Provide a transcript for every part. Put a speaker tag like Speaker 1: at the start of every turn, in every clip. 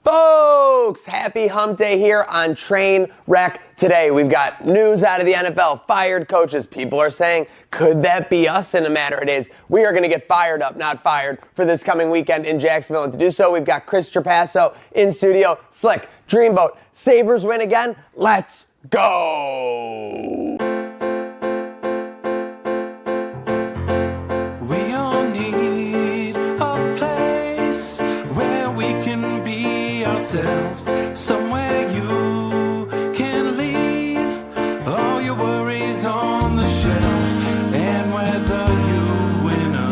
Speaker 1: Folks, happy hump day here on Trainwreck. Today we've got news out of the NFL, fired coaches. People are saying, could that be us in a matter of days? We are going to get fired up, not fired, for this coming weekend in Jacksonville. And to do so, we've got Chris Trapasso in studio. Slick, Dreamboat, Sabres win again. Let's go!
Speaker 2: We all need a place where we can be ourselves, somewhere you can leave all your worries on the shelf, and whether you win or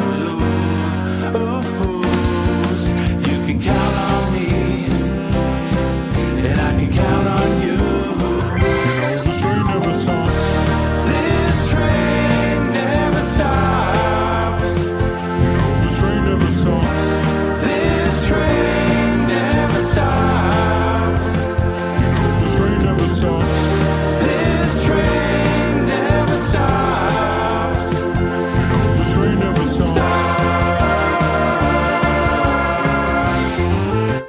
Speaker 2: lose, you can count on me, and I can count on you. This train never stops. This train never stops. This train never stops. This train never stops. This train never stops. This train never stops. This train never stops.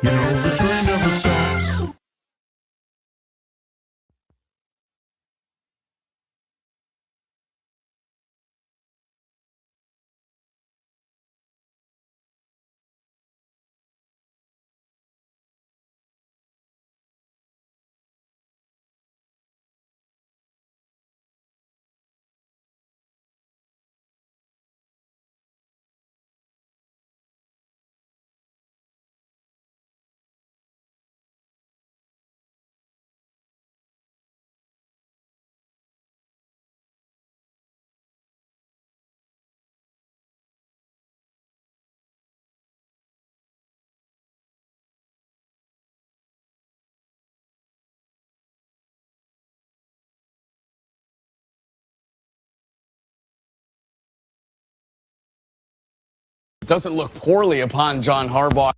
Speaker 2: This train never stops.
Speaker 3: Doesn't look poorly upon John Harbaugh.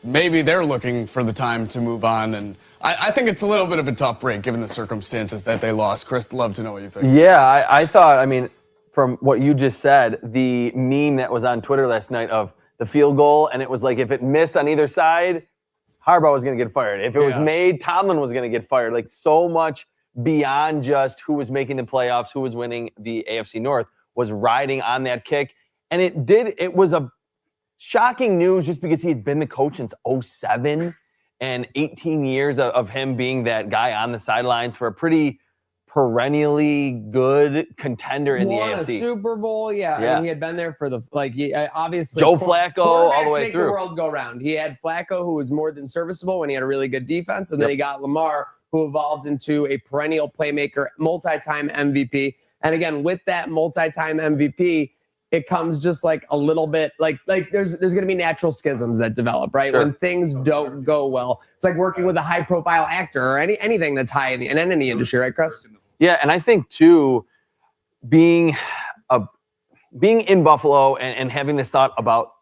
Speaker 3: maybe they're looking for the time to move on. And I think it's a little bit of a tough break given the circumstances that they lost. Chris, love to know what you think.
Speaker 4: Yeah, I thought, I mean, from what you just said, the meme that was on Twitter last night of the field goal, and it was like if it missed on either side, Harbaugh was going to get fired. If it was made, Tomlin was going to get fired. Like so much beyond just who was making the playoffs, who was winning the AFC North, was riding on that kick. And it was a shocking news just because he had been the coach since 2007 and 18 years of him being that guy on the sidelines for a pretty perennially good contender in the AFC.
Speaker 1: A Super Bowl, and he had been there for obviously
Speaker 4: Joe Flacco all the way through.
Speaker 1: The world go round. He had Flacco, who was more than serviceable when he had a really good defense, and then he got Lamar, who evolved into a perennial playmaker, multi-time MVP. And again, with that multi-time MVP, it comes just like a little bit like there's going to be natural schisms that develop, right? Sure. When things don't go well, it's like working with a high-profile actor or anything that's high in any industry, right, Chris?
Speaker 4: Yeah, and I think too, being in Buffalo and having this thought about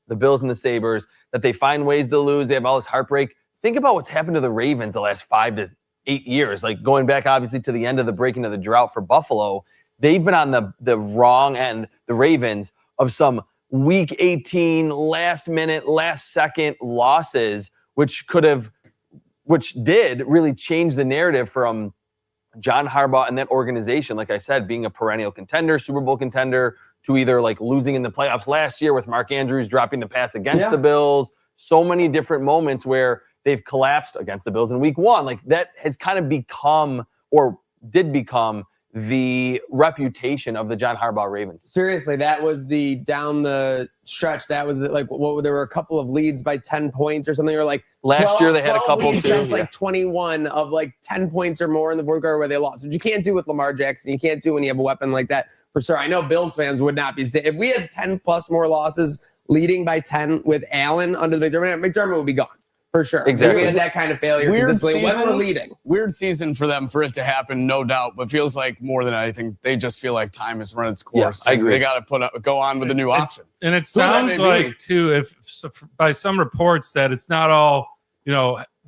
Speaker 4: the Bills and the Sabres, that they find ways to lose, they have all this heartbreak. Think about what's happened to the Ravens the last 5 to 8 years, like going back obviously to the end of the breaking of the drought for Buffalo. They've been on the wrong end, the Ravens, of some week 18, last minute, last second losses, which did really change the narrative from John Harbaugh and that organization, like I said, being a perennial contender, Super Bowl contender, to either like losing in the playoffs last year with Mark Andrews dropping the pass against the Bills. So many different moments where they've collapsed against the Bills in week 1. Like that has kind of become, or did become, the reputation of the John Harbaugh Ravens.
Speaker 1: Seriously, that was the down the stretch. That was there were a couple of leads by 10 points or something. Or like
Speaker 4: last year they had a couple too.
Speaker 1: Since like 21 of like 10 points or more in the fourth quarter where they lost, which you can't do with Lamar Jackson. You can't do when you have a weapon like that. For sure, I know Bills fans would not be saying if we had 10 plus more losses leading by 10 with Allen under the McDermott would be gone. For sure.
Speaker 4: Exactly.
Speaker 1: We had that kind of failure consistently when we're leading.
Speaker 3: Weird season for them for it to happen, no doubt. But feels like more than anything, they just feel like time has run its course.
Speaker 4: Yeah, I agree.
Speaker 3: They got to go on with a new option.
Speaker 5: And it sounds like, too, if by some reports that it's not all,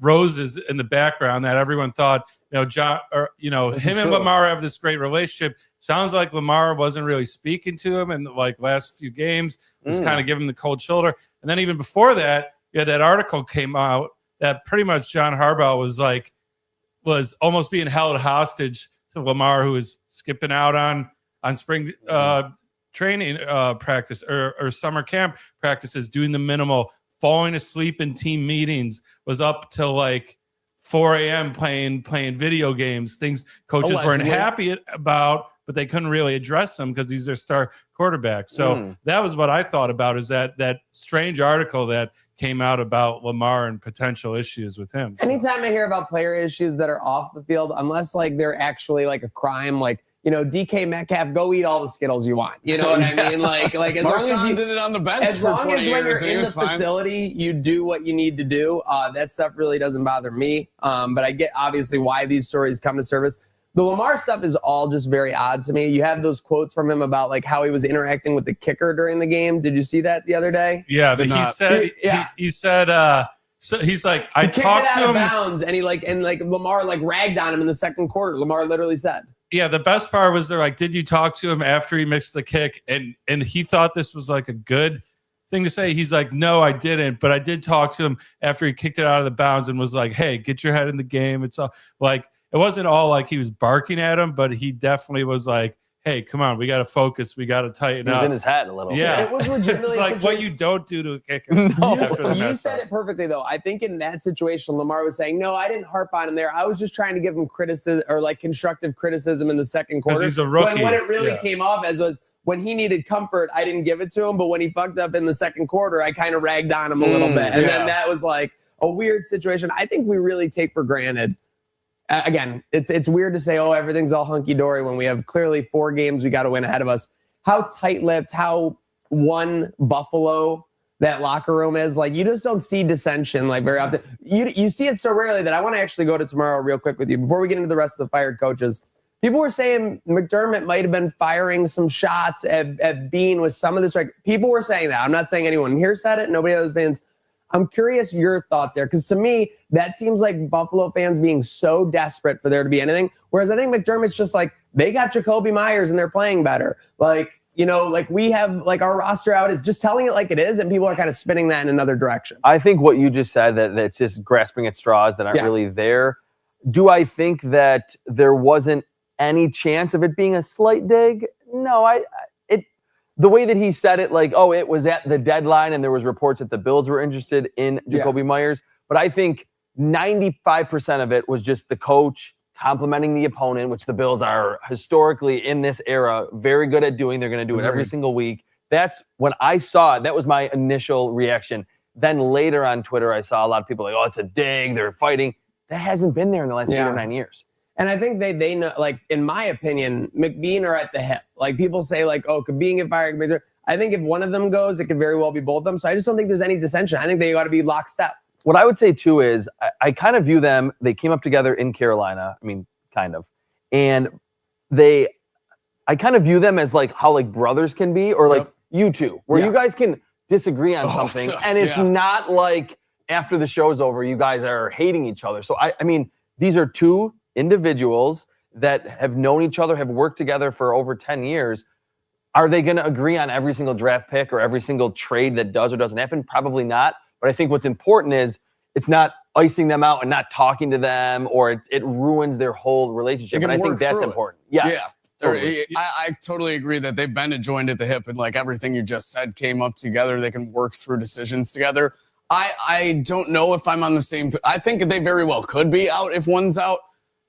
Speaker 5: roses in the background, that everyone thought, John, or, him and Lamar have this great relationship. Sounds like Lamar wasn't really speaking to him in the last few games, was kind of giving him the cold shoulder. And then even before that, that article came out that pretty much John Harbaugh was almost being held hostage to Lamar, who was skipping out on spring training practice or summer camp practices, doing the minimal, falling asleep in team meetings, was up till like 4 a.m. playing video games, things coaches weren't happy about, but they couldn't really address them because he's their star quarterback. So that was what I thought about, is that strange article that came out about Lamar and potential issues with him. So.
Speaker 1: Anytime I hear about player issues that are off the field, unless like they're actually like a crime, like, DK Metcalf, go eat all the Skittles you want. You know what I mean? Like as long as you
Speaker 3: did it on the bench
Speaker 1: as
Speaker 3: for
Speaker 1: long
Speaker 3: 20
Speaker 1: as when
Speaker 3: years,
Speaker 1: you're in the facility, you do what you need to do. That stuff really doesn't bother me. But I get obviously why these stories come to surface. The Lamar stuff is all just very odd to me. You have those quotes from him about like how he was interacting with the kicker during the game. Did you see that the other day?
Speaker 5: Yeah, but he said so he's like, I talked to him
Speaker 1: bounds, and Lamar like ragged on him in the second quarter. Lamar literally said.
Speaker 5: Yeah, the best part was they're like, did you talk to him after he missed the kick? And he thought this was like a good thing to say. He's like, no, I didn't, but I did talk to him after he kicked it out of the bounds and was like, hey, get your head in the game. It's all like, it wasn't all like he was barking at him, but he definitely was like, hey, come on, we got to focus. We got to tighten up.
Speaker 4: He was in his head a little.
Speaker 5: Yeah.
Speaker 1: It was legitimately
Speaker 5: it's like what you don't do to a kicker.
Speaker 1: You said it perfectly, though. I think in that situation, Lamar was saying, no, I didn't harp on him there. I was just trying to give him criticism or like constructive criticism in the second quarter.
Speaker 5: He's a rookie.
Speaker 1: What it really came off as was when he needed comfort, I didn't give it to him. But when he fucked up in the second quarter, I kind of ragged on him a little bit. And then that was like a weird situation. I think we really take for granted. Again, it's weird to say, oh, everything's all hunky-dory when we have clearly 4 games we got to win ahead of us. How tight-lipped, how one Buffalo that locker room is. Like, you just don't see dissension like very often. You see it so rarely that I want to actually go to tomorrow real quick with you. Before we get into the rest of the fired coaches, people were saying McDermott might have been firing some shots at Bean with some of this. Like, people were saying that. I'm not saying anyone here said it. Nobody else been. I'm curious your thoughts there, because to me, that seems like Buffalo fans being so desperate for there to be anything. Whereas I think McDermott's just like, they got Jacoby Myers and they're playing better. Like, you know, like we have like our roster out is just telling it like it is, and people are kind of spinning that in another direction.
Speaker 4: I think what you just said, that it's just grasping at straws that aren't really there. Do I think that there wasn't any chance of it being a slight dig? No, the way that he said it, like, oh, it was at the deadline and there was reports that the Bills were interested in Jacoby Myers. But I think 95% of it was just the coach complimenting the opponent, which the Bills are historically in this era very good at doing. They're going to do it every single week. That's when I saw it. That was my initial reaction. Then later on Twitter, I saw a lot of people like, oh, it's a dig. They're fighting. That hasn't been there in the last 8 or 9 years.
Speaker 1: And I think they know, like, in my opinion, McBean are at the hip. Like, people say, like, oh, could Bean get fired? I think if one of them goes, it could very well be both of them. So I just don't think there's any dissension. I think they got to be lockstep.
Speaker 4: What I would say, too, is I kind of view them, they came up together in Carolina. I mean, kind of. And I kind of view them as, like, how, like, brothers can be, or, like, you two, where you guys can disagree on something. And it's not like after the show's over, you guys are hating each other. So, I mean, these are two individuals that have known each other, have worked together for over 10 years. Are they going to agree on every single draft pick or every single trade that does or doesn't happen? Probably not. But I think what's important is it's not icing them out and not talking to them, or it ruins their whole relationship. And I think that's important. Yes.
Speaker 3: Yeah. Totally. I totally agree that they've been joined at the hip, and like everything you just said came up together. They can work through decisions together. I don't know if I'm on the same. I think they very well could be out if one's out,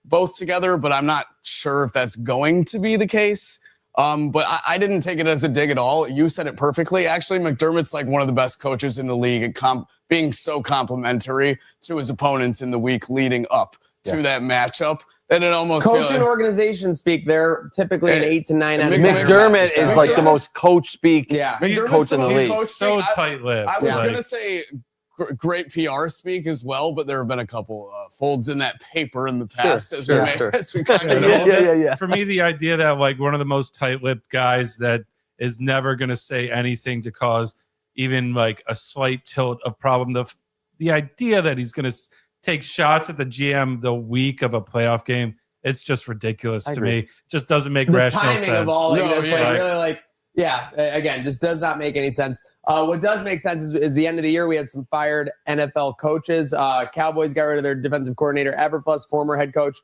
Speaker 3: both together, but I'm not sure if that's going to be the case. But I didn't take it as a dig at all. You said it perfectly. Actually, McDermott's like one of the best coaches in the league at being so complimentary to his opponents in the week leading up to that matchup. That it almost
Speaker 1: coach and organization speak. They're typically an 8 to 9 out of 10.
Speaker 4: McDermott is like the most coach speak coach in the league.
Speaker 5: So tight-lipped.
Speaker 3: I was going to say great PR speak as well, but there have been a couple folds in that paper in the past as we kind of know.
Speaker 5: For me, the idea that like one of the most tight-lipped guys that is never going to say anything to cause even like a slight tilt of problem. The idea that he's going to take shots at the GM the week of a playoff game, it's just ridiculous to me. It just doesn't make rational sense. The timing of all
Speaker 1: of this, like, really, like, again, just does not make any sense. What does make sense is the end of the year, we had some fired NFL coaches. Cowboys got rid of their defensive coordinator, Eberflus, former head coach.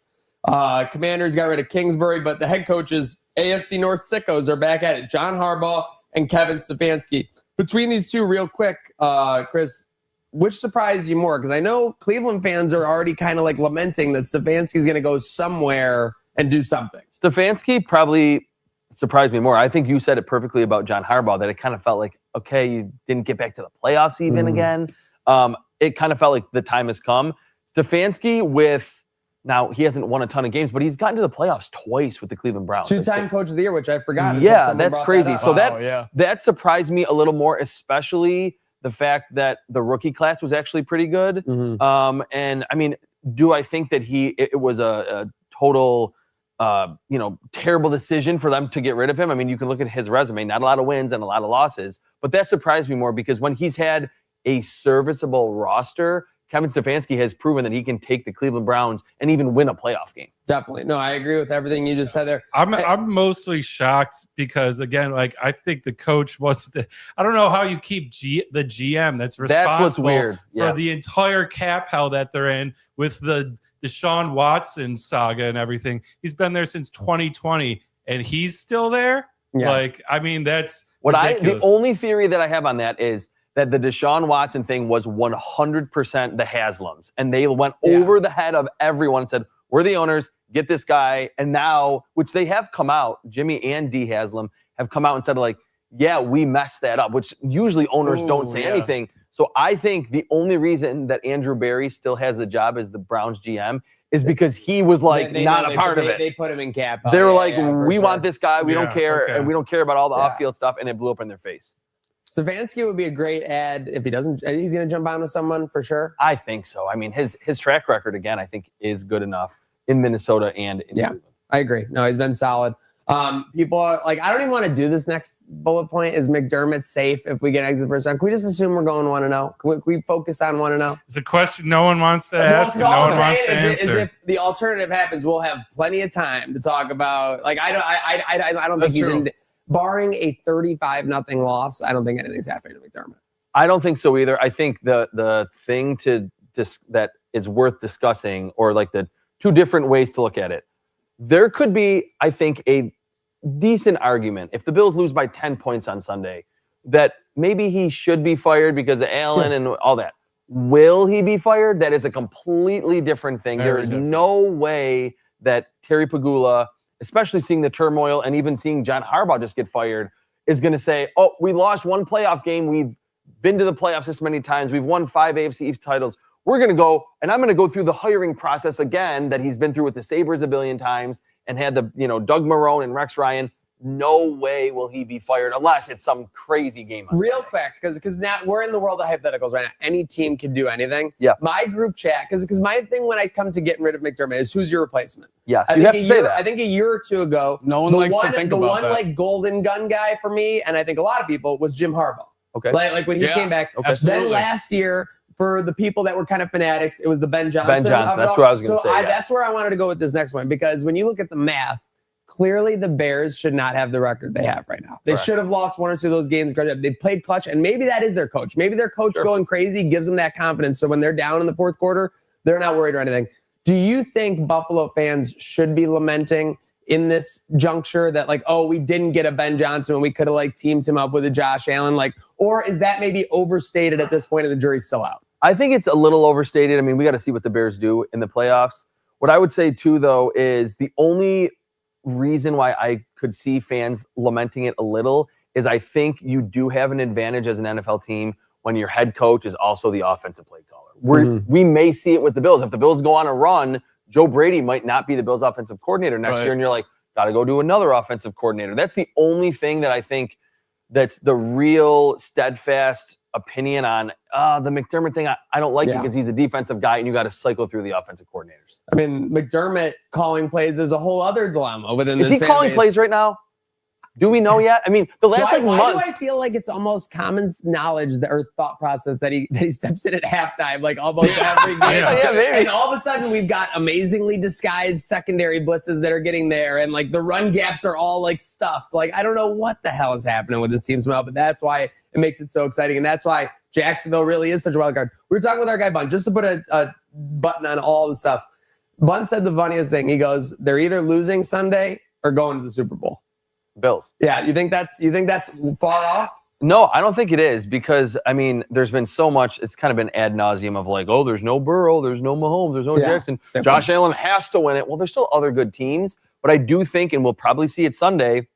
Speaker 1: Commanders got rid of Kingsbury, but the head coaches, AFC North sickos, are back at it. John Harbaugh and Kevin Stefanski. Between these two, real quick, Chris, which surprised you more? Because I know Cleveland fans are already kind of like lamenting that Stefanski's going to go somewhere and do something. Stefanski
Speaker 4: probably surprised me more. I think you said it perfectly about John Harbaugh, that it kind of felt like, okay, you didn't get back to the playoffs even again. It kind of felt like the time has come. Stefanski now he hasn't won a ton of games, but he's gotten to the playoffs twice with the Cleveland Browns.
Speaker 1: Two-time coach of the year, which I forgot.
Speaker 4: Yeah, that's crazy. So that surprised me a little more, especially the fact that the rookie class was actually pretty good. And I mean, do I think that it was a total terrible decision for them to get rid of him? I mean, you can look at his resume, not a lot of wins and a lot of losses, but that surprised me more because when he's had a serviceable roster, Kevin Stefanski has proven that he can take the Cleveland Browns and even win a playoff game.
Speaker 1: Definitely. No, I agree with everything you just said there.
Speaker 5: I'm mostly shocked because, again, like I think the coach I don't know how you keep the GM that's responsible for the entire cap hell that they're in with the Deshaun Watson saga and everything. He's been there since 2020 and he's still there.
Speaker 1: Yeah.
Speaker 5: Like, I mean, that's ridiculous.
Speaker 4: The only theory that I have on that is that the Deshaun Watson thing was 100% the Haslams. And they went over the head of everyone and said, we're the owners, get this guy. And now, which they have come out, Jimmy and D. Haslam have come out and said, like, yeah, we messed that up, which usually owners don't say anything. So I think the only reason that Andrew Berry still has the job as the Browns GM is because he was like not a part of it.
Speaker 1: They put him in cap.
Speaker 4: They were like, we want this guy. We don't care. And we don't care about all the off-field stuff. And it blew up in their face.
Speaker 1: Stefanski would be a great ad if he doesn't. He's going to jump on with someone for sure.
Speaker 4: I think so. I mean, his track record, again, I think is good enough in Minnesota and in Cleveland.
Speaker 1: I agree. No, he's been solid. People are like, I don't even want to do this next bullet point. Is McDermott safe if we get exit first round? Can we just assume we're going 1-0? Can we focus on 1-0?
Speaker 5: It's a question no one wants to ask and no one wants to answer.
Speaker 1: Is if the alternative happens, we'll have plenty of time to talk about. Like I don't think he's in, barring a 35-0 loss. I don't think anything's happening to McDermott.
Speaker 4: I don't think so either. I think the thing that is worth discussing, or like the two different ways to look at it, there could be, I think, a decent argument if the Bills lose by 10 points on Sunday that maybe he should be fired because of Allen and all that. Will he be fired? That is a completely different thing. There is no way that Terry Pagula, especially seeing the turmoil and even seeing John Harbaugh just get fired, is going to say, oh, we lost one playoff game. We've been to the playoffs this many times. We've won 5 AFC East titles. We're going to go, and I'm going to go through the hiring process again that he's been through with the Sabres a billion times and had the, Doug Marrone and Rex Ryan. No way will he be fired unless it's some crazy game.
Speaker 1: Real quick, because now we're in the world of hypotheticals right now. Any team can do anything.
Speaker 4: Yeah.
Speaker 1: My group chat, because my thing when I come to getting rid of McDermott is who's your replacement?
Speaker 4: Yes, you have to say that.
Speaker 1: I think a year or two ago,
Speaker 3: no one likes to think about that.
Speaker 1: The one like golden gun guy for me, and I think a lot of people, was Jim Harbaugh.
Speaker 4: Okay.
Speaker 1: Like when he came back.
Speaker 3: Okay.
Speaker 1: Then last year, for the people that were kind of fanatics, it was the Ben Johnson.
Speaker 4: Ben Johnson, that's what I was going to say.
Speaker 1: That's where I wanted to go with this next one, because when you look at the math, clearly the Bears should not have the record they have right now. They should have lost 1 or 2 of those games. They played clutch, and maybe that is their coach. Maybe their coach going crazy gives them that confidence, so when they're down in the fourth quarter, they're not worried or anything. Do you think Buffalo fans should be lamenting in this juncture that, like, oh, we didn't get a Ben Johnson and we could have like teamed him up with a Josh Allen, like, or is that maybe overstated at this point and the jury's still out?
Speaker 4: I think it's a little overstated. I mean, we got to see what the Bears do in the playoffs. What I would say too, though, is the only reason why I could see fans lamenting it a little is I think you do have an advantage as an NFL team when your head coach is also the offensive play caller. We may see it with the Bills. If the Bills go on a run, Joe Brady might not be the Bills offensive coordinator next year, and you're like, got to go do another offensive coordinator. That's the only thing that I think that's the real steadfast opinion on the McDermott thing. I don't like it because he's a defensive guy and you got to cycle through the offensive coordinators.
Speaker 1: I mean, McDermott calling plays is a whole other dilemma within this.
Speaker 4: Is he calling plays right now? Do we know yet? I mean, the last month.
Speaker 1: Why do I feel like it's almost common knowledge or thought process that he steps in at halftime, like almost every game? And all of a sudden we've got amazingly disguised secondary blitzes that are getting there, and like the run gaps are all like stuffed. Like I don't know what the hell is happening with this team somehow, but that's why it makes it so exciting, and that's why Jacksonville really is such a wild card. We were talking with our guy Bun, just to put a button on all the stuff. Bun said the funniest thing. He goes, "They're either losing Sunday or going to the Super Bowl."
Speaker 4: Bills.
Speaker 1: Yeah, you think that's far off?
Speaker 4: No, I don't think it is, because I mean, there's been so much. It's kind of been ad nauseum of like, oh, there's no Burrow, there's no Mahomes, there's no Jackson. Josh Allen has to win it. Well, there's still other good teams, but I do think, and we'll probably see it Sunday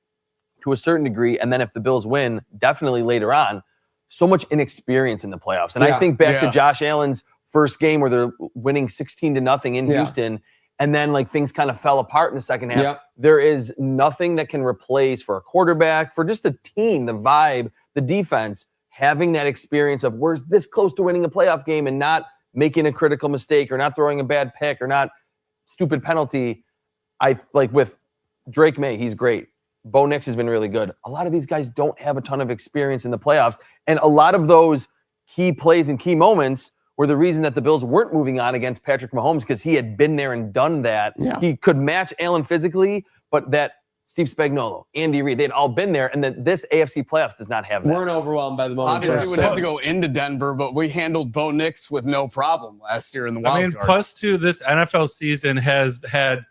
Speaker 4: to a certain degree, and then if the Bills win, definitely later on. So much inexperience in the playoffs, and I think back to Josh Allen's first game where they're winning 16-0 in Houston. And then like things kind of fell apart in the second half.
Speaker 1: Yep.
Speaker 4: There is nothing that can replace, for a quarterback, for just the team, the vibe, the defense, having that experience of we're this close to winning a playoff game and not making a critical mistake or not throwing a bad pick or not stupid penalty. I like with Drake May, he's great. Bo Nix has been really good. A lot of these guys don't have a ton of experience in the playoffs. And a lot of those key plays and key moments were the reason that the Bills weren't moving on against Patrick Mahomes, because he had been there and done that. Yeah. He could match Allen physically, but that Steve Spagnuolo, Andy Reid, they'd all been there, and that this AFC playoffs does not have that.
Speaker 1: Weren't overwhelmed by the moment.
Speaker 3: Obviously, we'd have to go into Denver, but we handled Bo Nix with no problem last year in the wild card.
Speaker 5: Plus two, this NFL season has had,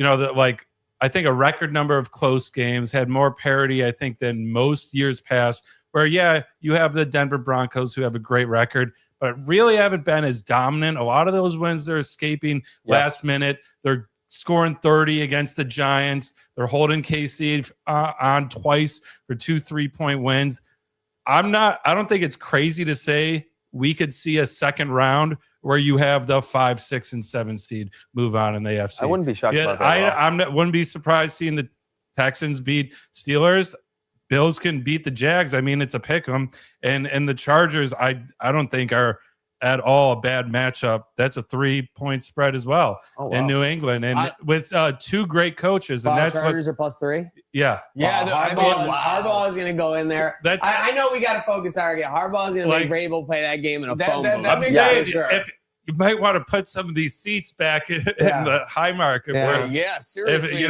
Speaker 5: I think a record number of close games, had more parity, I think, than most years past, where, you have the Denver Broncos who have a great record, but really haven't been as dominant. A lot of those wins, they're escaping last minute. They're scoring 30 against the Giants. They're holding KC on twice for 2 3-point wins. I don't think it's crazy to say we could see a second round where you have the 5, 6, and 7 seed move on in the AFC.
Speaker 4: I wouldn't be shocked about that.
Speaker 5: I wouldn't be surprised seeing the Texans beat Steelers. Bills can beat the Jags. I mean, it's a pick 'em, and the Chargers. I don't think are at all a bad matchup. That's a 3-point spread as well in New England, and with two great coaches, and that's
Speaker 1: Chargers are +3.
Speaker 5: Yeah.
Speaker 1: Harbaugh is going to go in there. I know we got to focus target. Harbaugh is going to make Vrabel play that game in a phone booth.
Speaker 5: I'm saying if you might want to put some of these seats back in the high market.
Speaker 3: Seriously.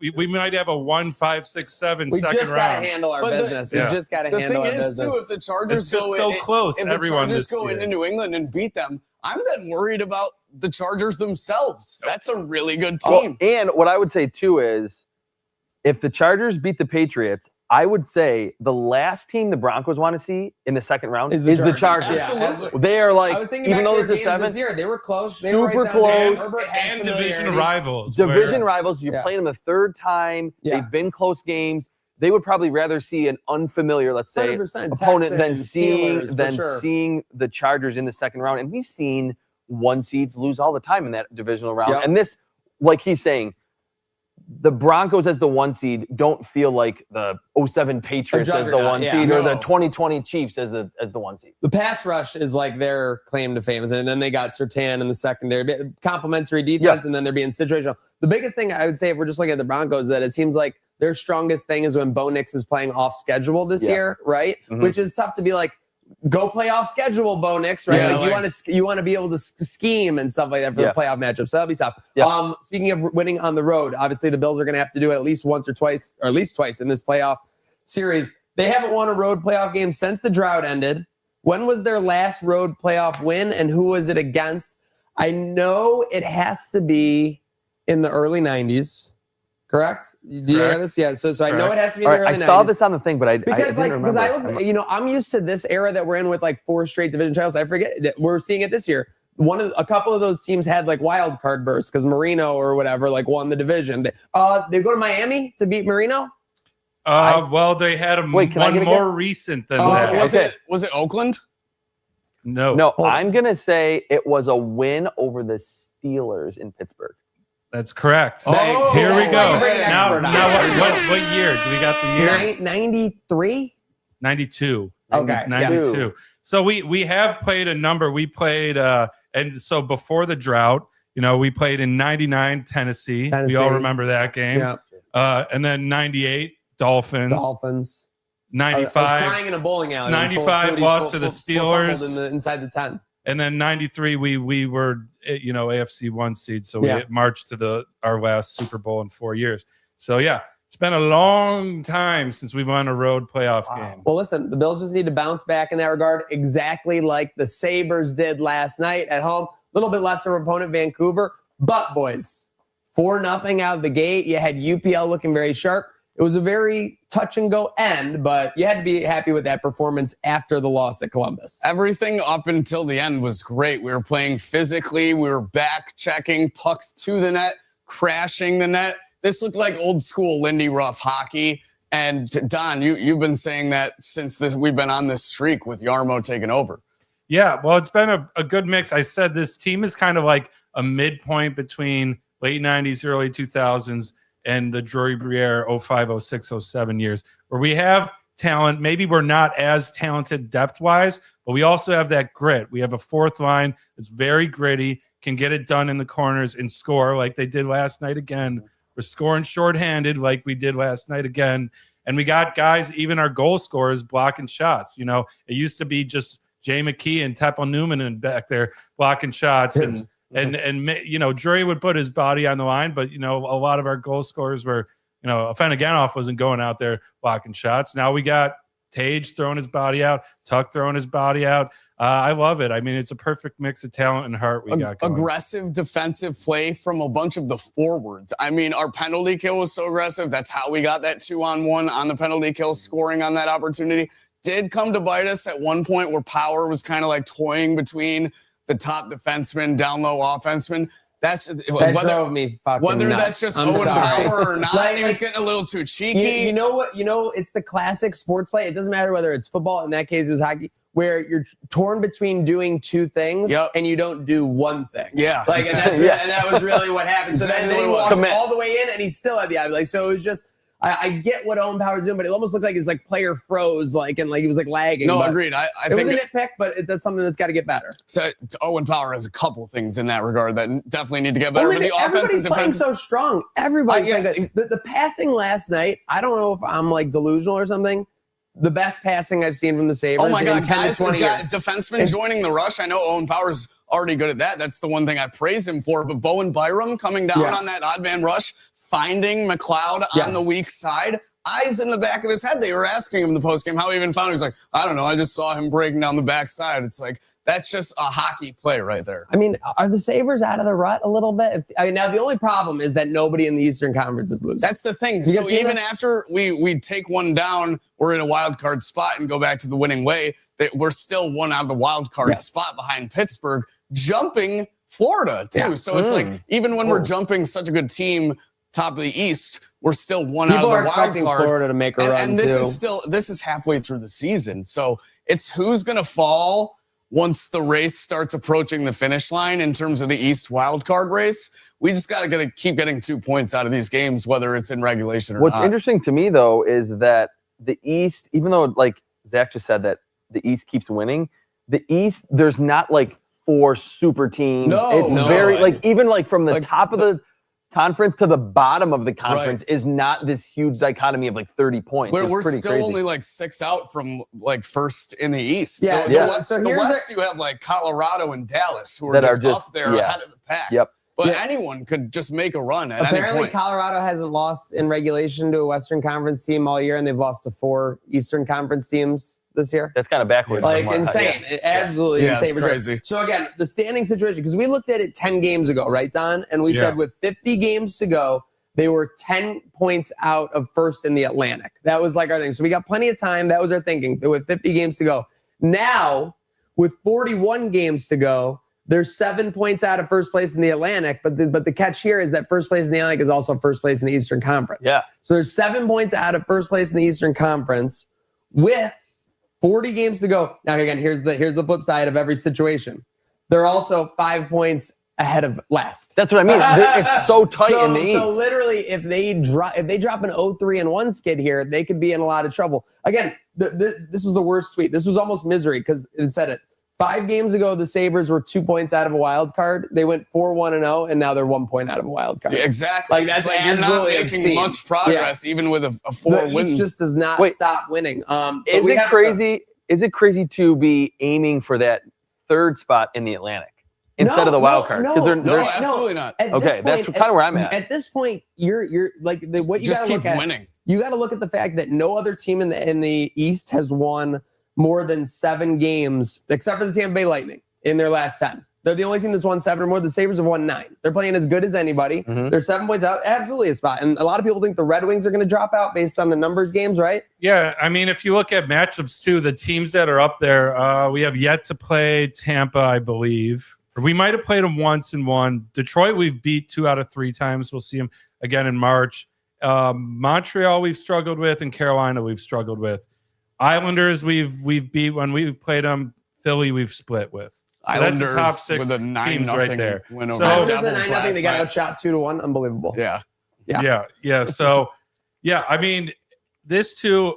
Speaker 5: We might have a 1, 5, 6, 7
Speaker 1: we
Speaker 5: second
Speaker 1: just
Speaker 5: round.
Speaker 1: gotta handle our business. We just gotta handle our business.
Speaker 3: The thing is, too, if the Chargers
Speaker 5: it's just so close,
Speaker 3: if the Chargers go into New England and beat them, I'm then worried about the Chargers themselves. That's a really good team.
Speaker 4: And what I would say too is, if the Chargers beat the Patriots, I would say the last team the Broncos want to see in the second round is the Chargers.
Speaker 3: Absolutely.
Speaker 4: They are like,
Speaker 1: I was thinking
Speaker 4: even
Speaker 1: back
Speaker 4: though
Speaker 1: to their
Speaker 4: it's a
Speaker 1: games
Speaker 4: 7,
Speaker 1: this year, they were close. They
Speaker 4: super
Speaker 1: were right
Speaker 4: close.
Speaker 1: Herbert has
Speaker 5: And division rivals.
Speaker 4: Division rivals. You're playing them the third time. They've been close games. They would probably rather see an unfamiliar, let's say, opponent than seeing the Chargers in the second round. And we've seen 1 seeds lose all the time in that divisional round. And this, like he's saying, the Broncos as the 1 seed don't feel like the 07 Patriots as the 1 seed or the 2020 Chiefs as the 1 seed.
Speaker 1: The pass rush is like their claim to fame, and then they got Surtain in the secondary, complimentary defense, and then they're being situational. The biggest thing I would say, if we're just looking at the Broncos, that it seems like their strongest thing is when Bo Nix is playing off schedule this year, right? Which is tough to be like, go play off schedule, Bo Nix, right? You want to be able to scheme and stuff like that for the playoff matchup. So that'll be tough. Speaking of winning on the road, obviously the Bills are going to have to do it at least once or twice, or at least twice in this playoff series. They haven't won a road playoff game since the drought ended. When was their last road playoff win, and who was it against? I know it has to be in the early 90s. Correct? Do you know this? Yeah. So I know it has to be in the early 90s.
Speaker 4: I saw this on the thing, but I didn't remember.
Speaker 1: Because I look, I'm used to this era that we're in with like 4 straight division titles. I forget that we're seeing it this year. A couple of those teams had like wild card bursts because Marino or whatever like won the division. They go to Miami to beat Marino.
Speaker 5: Well, they had one more recent than that.
Speaker 3: Was it Oakland?
Speaker 5: No.
Speaker 4: I'm gonna say it was a win over the Steelers in Pittsburgh.
Speaker 5: That's correct. Here we go. Now what year? Do we got the year?
Speaker 1: 93?
Speaker 5: 92.
Speaker 1: Okay.
Speaker 5: 92. So we have played a number. We played and so before the drought, we played in 99 Tennessee. We all remember that game. Yeah. And then 98 Dolphins. 95.
Speaker 1: I was crying in a bowling alley.
Speaker 5: 95 lost to the Steelers
Speaker 1: inside the 10.
Speaker 5: And then 93, we were, AFC 1 seed. So we marched to our last Super Bowl in 4 years. So, it's been a long time since we've won a road playoff game.
Speaker 1: Well, listen, the Bills just need to bounce back in that regard, exactly like the Sabres did last night at home. A little bit lesser opponent, Vancouver. But, boys, 4-0 out of the gate. You had UPL looking very sharp. It was a very touch-and-go end, but you had to be happy with that performance after the loss at Columbus.
Speaker 3: Everything up until the end was great. We were playing physically. We were back-checking pucks to the net, crashing the net. This looked like old-school Lindy Ruff hockey. And, Don, you've been saying that since we've been on this streak with Yarmo taking over.
Speaker 5: Yeah, well, it's been a good mix. I said this team is kind of like a midpoint between late 90s, early 2000s, and the Drury Briere 05, 06, 07 years, where we have talent. Maybe we're not as talented depth-wise, but we also have that grit. We have a fourth line that's very gritty, can get it done in the corners and score like they did last night again. We're scoring shorthanded like we did last night again. And we got guys, even our goal scorers, blocking shots. It used to be just Jay McKee and Teppo Newman back there blocking shots. And Drury would put his body on the line, but, a lot of our goal scorers were, Afenaganoff wasn't going out there blocking shots. Now we got Tage throwing his body out, Tuck throwing his body out. I love it. I mean, it's a perfect mix of talent and heart we got going.
Speaker 3: Aggressive defensive play from a bunch of the forwards. I mean, our penalty kill was so aggressive. That's how we got that 2-on-1 on the penalty kill, scoring on that opportunity. Did come to bite us at one point where Power was kind of like toying between the top defenseman, down low offenseman. That
Speaker 1: drove me fucking
Speaker 3: whether
Speaker 1: nuts.
Speaker 3: That's just Owen Power or not, he was getting a little too cheeky.
Speaker 1: You know what? It's the classic sports play. It doesn't matter whether it's football. In that case, it was hockey, where you're torn between doing 2 things and you don't do one thing.
Speaker 3: Yeah.
Speaker 1: And that was really what happened. So then he walked all the way in and he still had the eye. So it was just, I get what Owen Power's doing, but it almost looked like his like player froze, and he was like lagging.
Speaker 3: No,
Speaker 1: but
Speaker 3: agreed. I
Speaker 1: it
Speaker 3: think
Speaker 1: was a nitpick, but that's something that's got to get better.
Speaker 3: so Owen Power has a couple things in that regard that definitely need to get better. But the offense and
Speaker 1: Everybody's playing
Speaker 3: defense.
Speaker 1: so strong. Everybody's
Speaker 3: Yeah,
Speaker 1: playing good. The passing last night, I don't know if I'm like delusional or something. The best passing I've seen from the Sabres
Speaker 3: Oh my God,
Speaker 1: in 10
Speaker 3: guys,
Speaker 1: to 20 years.
Speaker 3: defensemen joining the rush. I know Owen Power's already good at that. That's the one thing I praise him for. But Bowen Byram coming down on that odd man rush, finding McLeod on the weak side, eyes in the back of his head. They were asking him in the postgame how he even found it. He's like, I don't know. I just saw him breaking down the backside. It's like, that's just a hockey play right there.
Speaker 1: I mean, are the Sabres out of the rut a little bit? Now, the only problem is that nobody in the Eastern Conference is losing.
Speaker 3: That's the thing. So even after we take one down, we're in a wild card spot and go back to the winning way, that we're still one out of the wild card spot behind Pittsburgh, jumping Florida too. So it's like, even when we're jumping such a good team, top of the East, we're still one out of the wild card.
Speaker 1: People are expecting Florida to make a run
Speaker 3: and this
Speaker 1: too.
Speaker 3: this is halfway through the season. So it's who's going to fall once the race starts approaching the finish line in terms of the East wild card race. We just got to keep getting 2 points out of these games, whether it's in regulation or not.
Speaker 4: What's interesting to me, though, is that the East, even though, like Zach just said, that the East keeps winning, the East, there's not like 4 super teams. It's very, even from the top of the conference to the bottom of the conference is not this huge dichotomy of 30 points.
Speaker 3: We're still
Speaker 4: crazy.
Speaker 3: only 6 out from first in the East.
Speaker 1: Yeah,
Speaker 3: The West, you have Colorado and Dallas who are just up there ahead of the pack.
Speaker 4: Yep.
Speaker 3: But anyone could just make a run at any
Speaker 1: Apparently,
Speaker 3: point.
Speaker 1: Colorado hasn't lost in regulation to a Western Conference team all year, and they've lost to 4 Eastern Conference teams this year.
Speaker 4: That's kind of backwards.
Speaker 1: Insane. Absolutely insane.
Speaker 3: It's crazy.
Speaker 1: So again, the standing situation, because we looked at it 10 games ago, right, Don? And we said with 50 games to go, they were 10 points out of first in the Atlantic. That was our thing. So we got plenty of time. That was our thinking. With 50 games to go. Now, with 41 games to go, they're 7 points out of first place in the Atlantic, but the catch here is that first place in the Atlantic is also first place in the Eastern Conference.
Speaker 4: Yeah.
Speaker 1: So there's 7 points out of first place in the Eastern Conference with 40 games to go. Now again, here's the flip side of every situation. They're also 5 points ahead of last.
Speaker 4: That's what I mean. It's so tight in the East.
Speaker 1: So literally, if they drop an 0-3-1 skid here, they could be in a lot of trouble. Again, this was the worst tweet. This was almost misery because it said it. 5 games ago, the Sabres were 2 points out of a wild card. They went 4-1-0, and now they're 1 point out of a wild card.
Speaker 3: Yeah, exactly.
Speaker 1: That's
Speaker 3: you're not making much progress, even with a 4 win.
Speaker 1: East just does not stop winning.
Speaker 4: Is it crazy? Is it crazy to be aiming for that 3rd spot in the Atlantic instead of the wild card?
Speaker 3: No, absolutely not.
Speaker 4: Okay, that's kind of where I'm at.
Speaker 1: At this point, you're what you
Speaker 3: just
Speaker 1: got to
Speaker 3: keep
Speaker 1: look at.
Speaker 3: winning.
Speaker 1: You got to look at the fact that no other team in the East has won more than 7 games, except for the Tampa Bay Lightning in their last 10. They're the only team that's won 7 or more. The Sabres have won 9. They're playing as good as anybody. They're 7 points out. Absolutely a spot. And a lot of people think the Red Wings are going to drop out based on the numbers games, right?
Speaker 5: Yeah, I mean, if you look at matchups too, the teams that are up there, we have yet to play Tampa, I believe. Or we might have played them once and won. Detroit, we've beat 2 out of 3 times. We'll see them again in March. Montreal, we've struggled with, and Carolina, we've struggled with. Islanders, we've beat when we've played them. Philly, we've split with. So
Speaker 3: Islanders
Speaker 5: that's the top 6
Speaker 3: with a
Speaker 5: teams right there.
Speaker 3: Win over
Speaker 5: So
Speaker 3: the
Speaker 1: Islanders,
Speaker 3: Devils
Speaker 1: 9-0, they got
Speaker 3: last
Speaker 1: outshot 2-1. Unbelievable.
Speaker 3: night.
Speaker 5: Yeah. So, yeah, I mean, this too.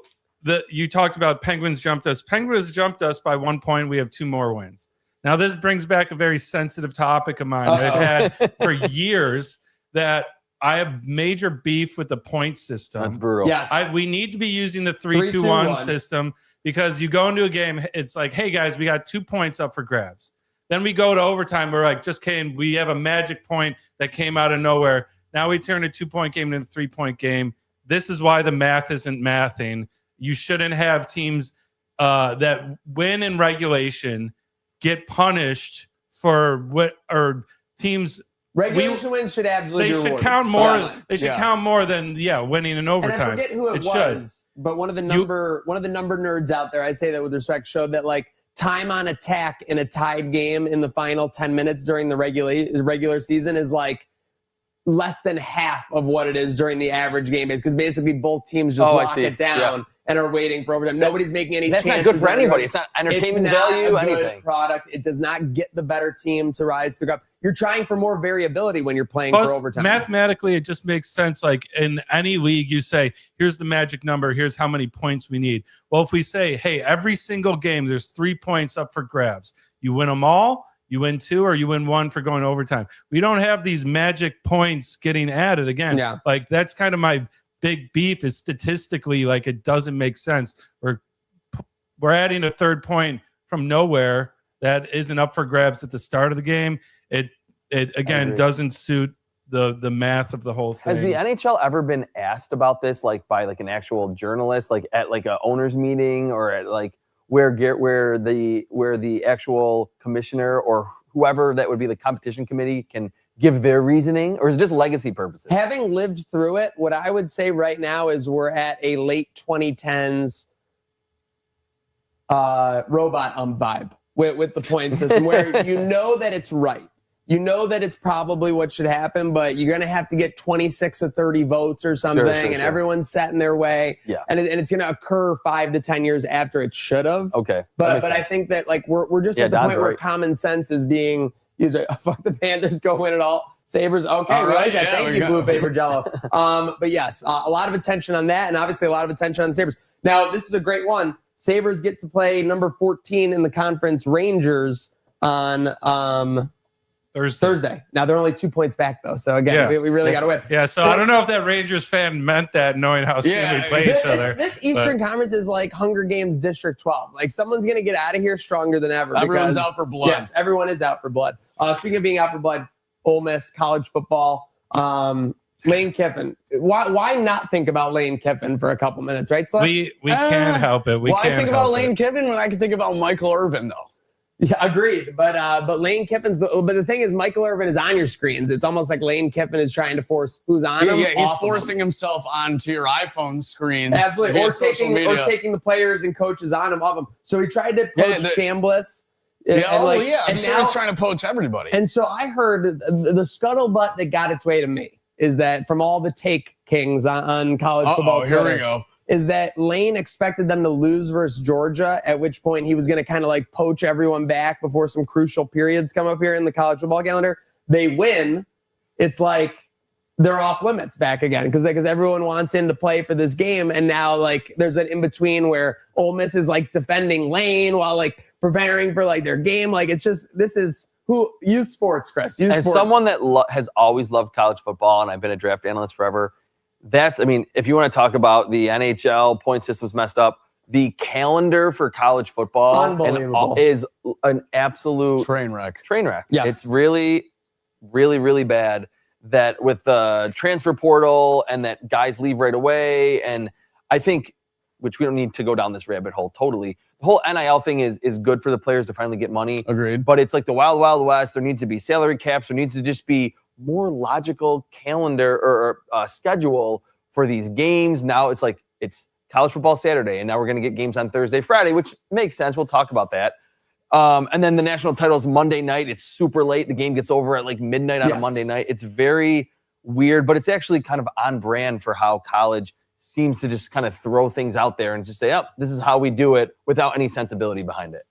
Speaker 5: You talked about Penguins jumped us. Penguins jumped us by 1 point. We have 2 more wins. Now, this brings back a very sensitive topic of mine that I've had for years, that I have major beef with the point system.
Speaker 4: That's brutal.
Speaker 1: Yes.
Speaker 5: We need to be using the 3-2-1 system, because you go into a game, it's like, hey, guys, we got 2 points up for grabs. Then we go to overtime. We're like, just kidding. We have a magic point that came out of nowhere. Now we turn a 2-point game into a 3-point game. This is why the math isn't mathing. You shouldn't have teams that win in regulation get punished for what, or teams.
Speaker 1: Regulation wins should absolutely.
Speaker 5: They should count more. They should count more than winning in overtime.
Speaker 1: And I forget who it was, but one of the number nerds out there, I say that with respect, showed that time on attack in a tied game in the final 10 minutes during the regular season is less than half of what it is during the average game, because basically both teams just lock it down. and are waiting for overtime. Nobody's making any
Speaker 4: That's
Speaker 1: chances.
Speaker 4: not good for anybody. It's not entertainment value,
Speaker 1: a good
Speaker 4: anything.
Speaker 1: Product. It does not get the better team to rise to the cup. You're trying for more variability when you're playing
Speaker 5: Plus,
Speaker 1: for overtime.
Speaker 5: mathematically, it just makes sense. Like in any league, you say, here's the magic number. Here's how many points we need. Well, if we say, hey, every single game, there's 3 points up for grabs. You win them all, you win 2, or you win 1 for going overtime. We don't have these magic points getting added again.
Speaker 1: Yeah.
Speaker 5: Like that's kind of my big beef is statistically, like it doesn't make sense. We're adding a 3rd point from nowhere that isn't up for grabs at the start of the game. It again doesn't suit the math of the whole thing.
Speaker 4: Has the NHL ever been asked about this, like by like an actual journalist, like at like a owners meeting, or at like where the actual commissioner or whoever that would be the competition committee can give their reasoning, or is it just legacy purposes?
Speaker 1: Having lived through it, what I would say right now is we're at a late 2010s robot vibe with the point system where you know that it's right. You know that it's probably what should happen, but you're going to have to get 26 or 30 votes or something, and everyone's set in their way.
Speaker 4: Yeah.
Speaker 1: And it's going to occur 5 to 10 years after it should have.
Speaker 4: Okay.
Speaker 1: But I think that like we're just at the point where common sense is being used. Fuck the Panthers, go win it all. Sabres, okay,
Speaker 3: all
Speaker 1: we
Speaker 3: right,
Speaker 1: like that.
Speaker 3: yeah,
Speaker 1: Thank you, Blue Favor Jello. But yes, a lot of attention on that, and obviously a lot of attention on the Sabres. Now, this is a great one. Sabres get to play number 14 in the conference, Rangers, on Thursday. Now, they're only 2 points back, though. So, again, we really got to win.
Speaker 5: Yeah, so I don't know if that Rangers fan meant that, knowing how soon we play each other.
Speaker 1: This Eastern Conference is like Hunger Games District 12. Like, someone's going to get out of here stronger than ever.
Speaker 3: Everyone's out for blood.
Speaker 1: Yes, everyone is out for blood. Speaking of being out for blood, Ole Miss, college football, Lane Kiffin. Why not think about Lane Kiffin for a couple minutes, right, Slim?
Speaker 5: We can't help it.
Speaker 3: I think about Lane Kiffin when I can think about Michael Irvin, though.
Speaker 1: Yeah, agreed. But Lane Kiffin's but the thing is, Michael Irvin is on your screens. It's almost like Lane Kiffin is trying to force who's on him.
Speaker 3: Yeah, he's forcing himself onto your iPhone screens.
Speaker 1: Absolutely.
Speaker 3: Via
Speaker 1: Or
Speaker 3: social media.
Speaker 1: taking the players and coaches on him off him. So he tried to poach Chambliss.
Speaker 3: I'm sure he's trying to poach everybody.
Speaker 1: And so I heard the scuttlebutt that got its way to me is that from all the take kings on college football Twitter,
Speaker 3: here we go.
Speaker 1: is that Lane expected them to lose versus Georgia, at which point he was going to kind of like poach everyone back before some crucial periods come up here in the college football calendar. They win. It's like they're off limits back again because everyone wants him to play for this game. And now like there's an in-between where Ole Miss is like defending Lane while like preparing for like their game. Like it's just, this is youth sports, Chris.
Speaker 4: As someone that has always loved college football, and I've been a draft analyst forever, if you want to talk about the NHL point system's messed up, the calendar for college football is an absolute
Speaker 3: train wreck.
Speaker 1: Yes.
Speaker 4: It's really, really, really bad that with the transfer portal and that guys leave right away. And I think, which we don't need to go down this rabbit hole totally, the whole NIL thing is good for the players to finally get money.
Speaker 3: Agreed.
Speaker 4: But it's like the wild, wild west. There needs to be salary caps. There needs to just be more logical calendar or schedule for these games. Now it's like it's college football Saturday, and now we're going to get games on Thursday, Friday, which makes sense. We'll talk about that. And then the national title is Monday night. It's super late. The game gets over at like midnight on a Monday night. It's very weird, but it's actually kind of on brand for how college seems to just kind of throw things out there and just say, "Oh, this is how we do it," without any sensibility behind it.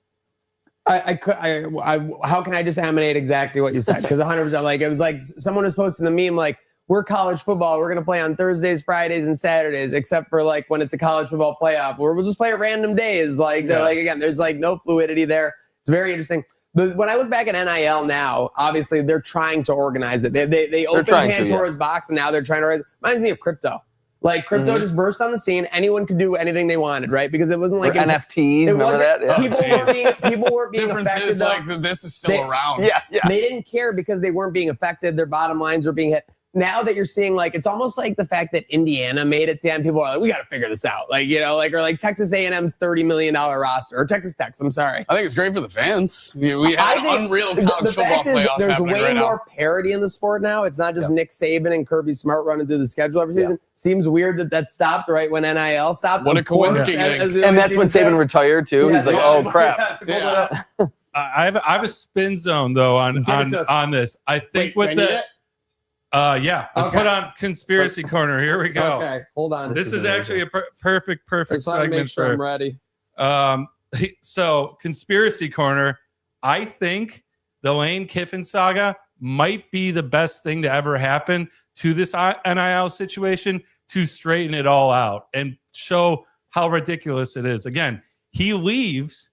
Speaker 1: How can I just emanate exactly what you said? Because 100%, like it was like someone was posting the meme like, we're college football. We're going to play on Thursdays, Fridays, and Saturdays, except for like when it's a college football playoff, where we'll just play at random days. Like, like again, there's like no fluidity there. It's very interesting. When I look back at NIL now, obviously they're trying to organize it. They opened Pandora's box, and now they're trying to organize it. Reminds me of crypto. Like crypto just burst on the scene. Anyone could do anything they wanted, right? Because it wasn't like
Speaker 4: NFTs. Remember that?
Speaker 1: Yeah. People weren't being
Speaker 3: Difference
Speaker 1: affected.
Speaker 3: is like this is still around.
Speaker 4: Yeah.
Speaker 1: They didn't care because they weren't being affected. Their bottom lines were being hit. Now that you're seeing, like, it's almost like the fact that Indiana made it to the end, people are like, we got to figure this out. Like, you know, like, or like Texas A&M's $30 million roster, or Texas Tech, I'm sorry.
Speaker 3: I think it's great for the fans. We have an unreal college football playoff
Speaker 1: there's
Speaker 3: happening
Speaker 1: way
Speaker 3: right
Speaker 1: more
Speaker 3: now.
Speaker 1: parity in the sport now. It's not just Nick Saban and Kirby Smart running through the schedule every season. Seems weird that stopped right when NIL stopped.
Speaker 3: What a coincidence.
Speaker 4: And that's when Saban retired, too. He's like, oh, crap.
Speaker 5: I have a spin zone though on this. I think Yeah. Let's put on Conspiracy Corner. Here we go.
Speaker 6: Okay, hold on.
Speaker 5: This is actually a perfect
Speaker 6: Just want to
Speaker 5: segment
Speaker 6: make sure
Speaker 5: for.
Speaker 6: I'm ready.
Speaker 5: So, Conspiracy Corner. I think the Lane Kiffin saga might be the best thing to ever happen to this NIL situation to straighten it all out and show how ridiculous it is. Again, he leaves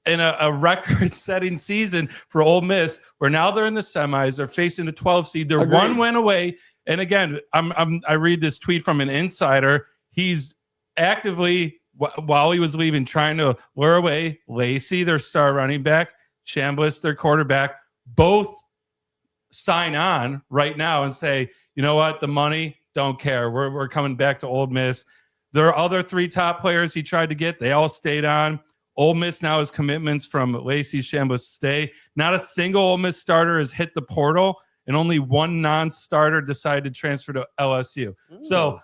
Speaker 5: in a record-setting season for Ole Miss, where now they're in the semis. They're facing the 12 seed. They're one win away. And again, I read this tweet from an insider. He's actively, while he was leaving, trying to lure away Lacey, their star running back, Chambliss, their quarterback. Both sign on right now and say, you know what, the money, don't care. We're coming back to Ole Miss. There are other 3 top players he tried to get. They all stayed on. Ole Miss now has commitments from Lacey, Chambliss stay. Not a single Ole Miss starter has hit the portal, and only one non-starter decided to transfer to LSU. So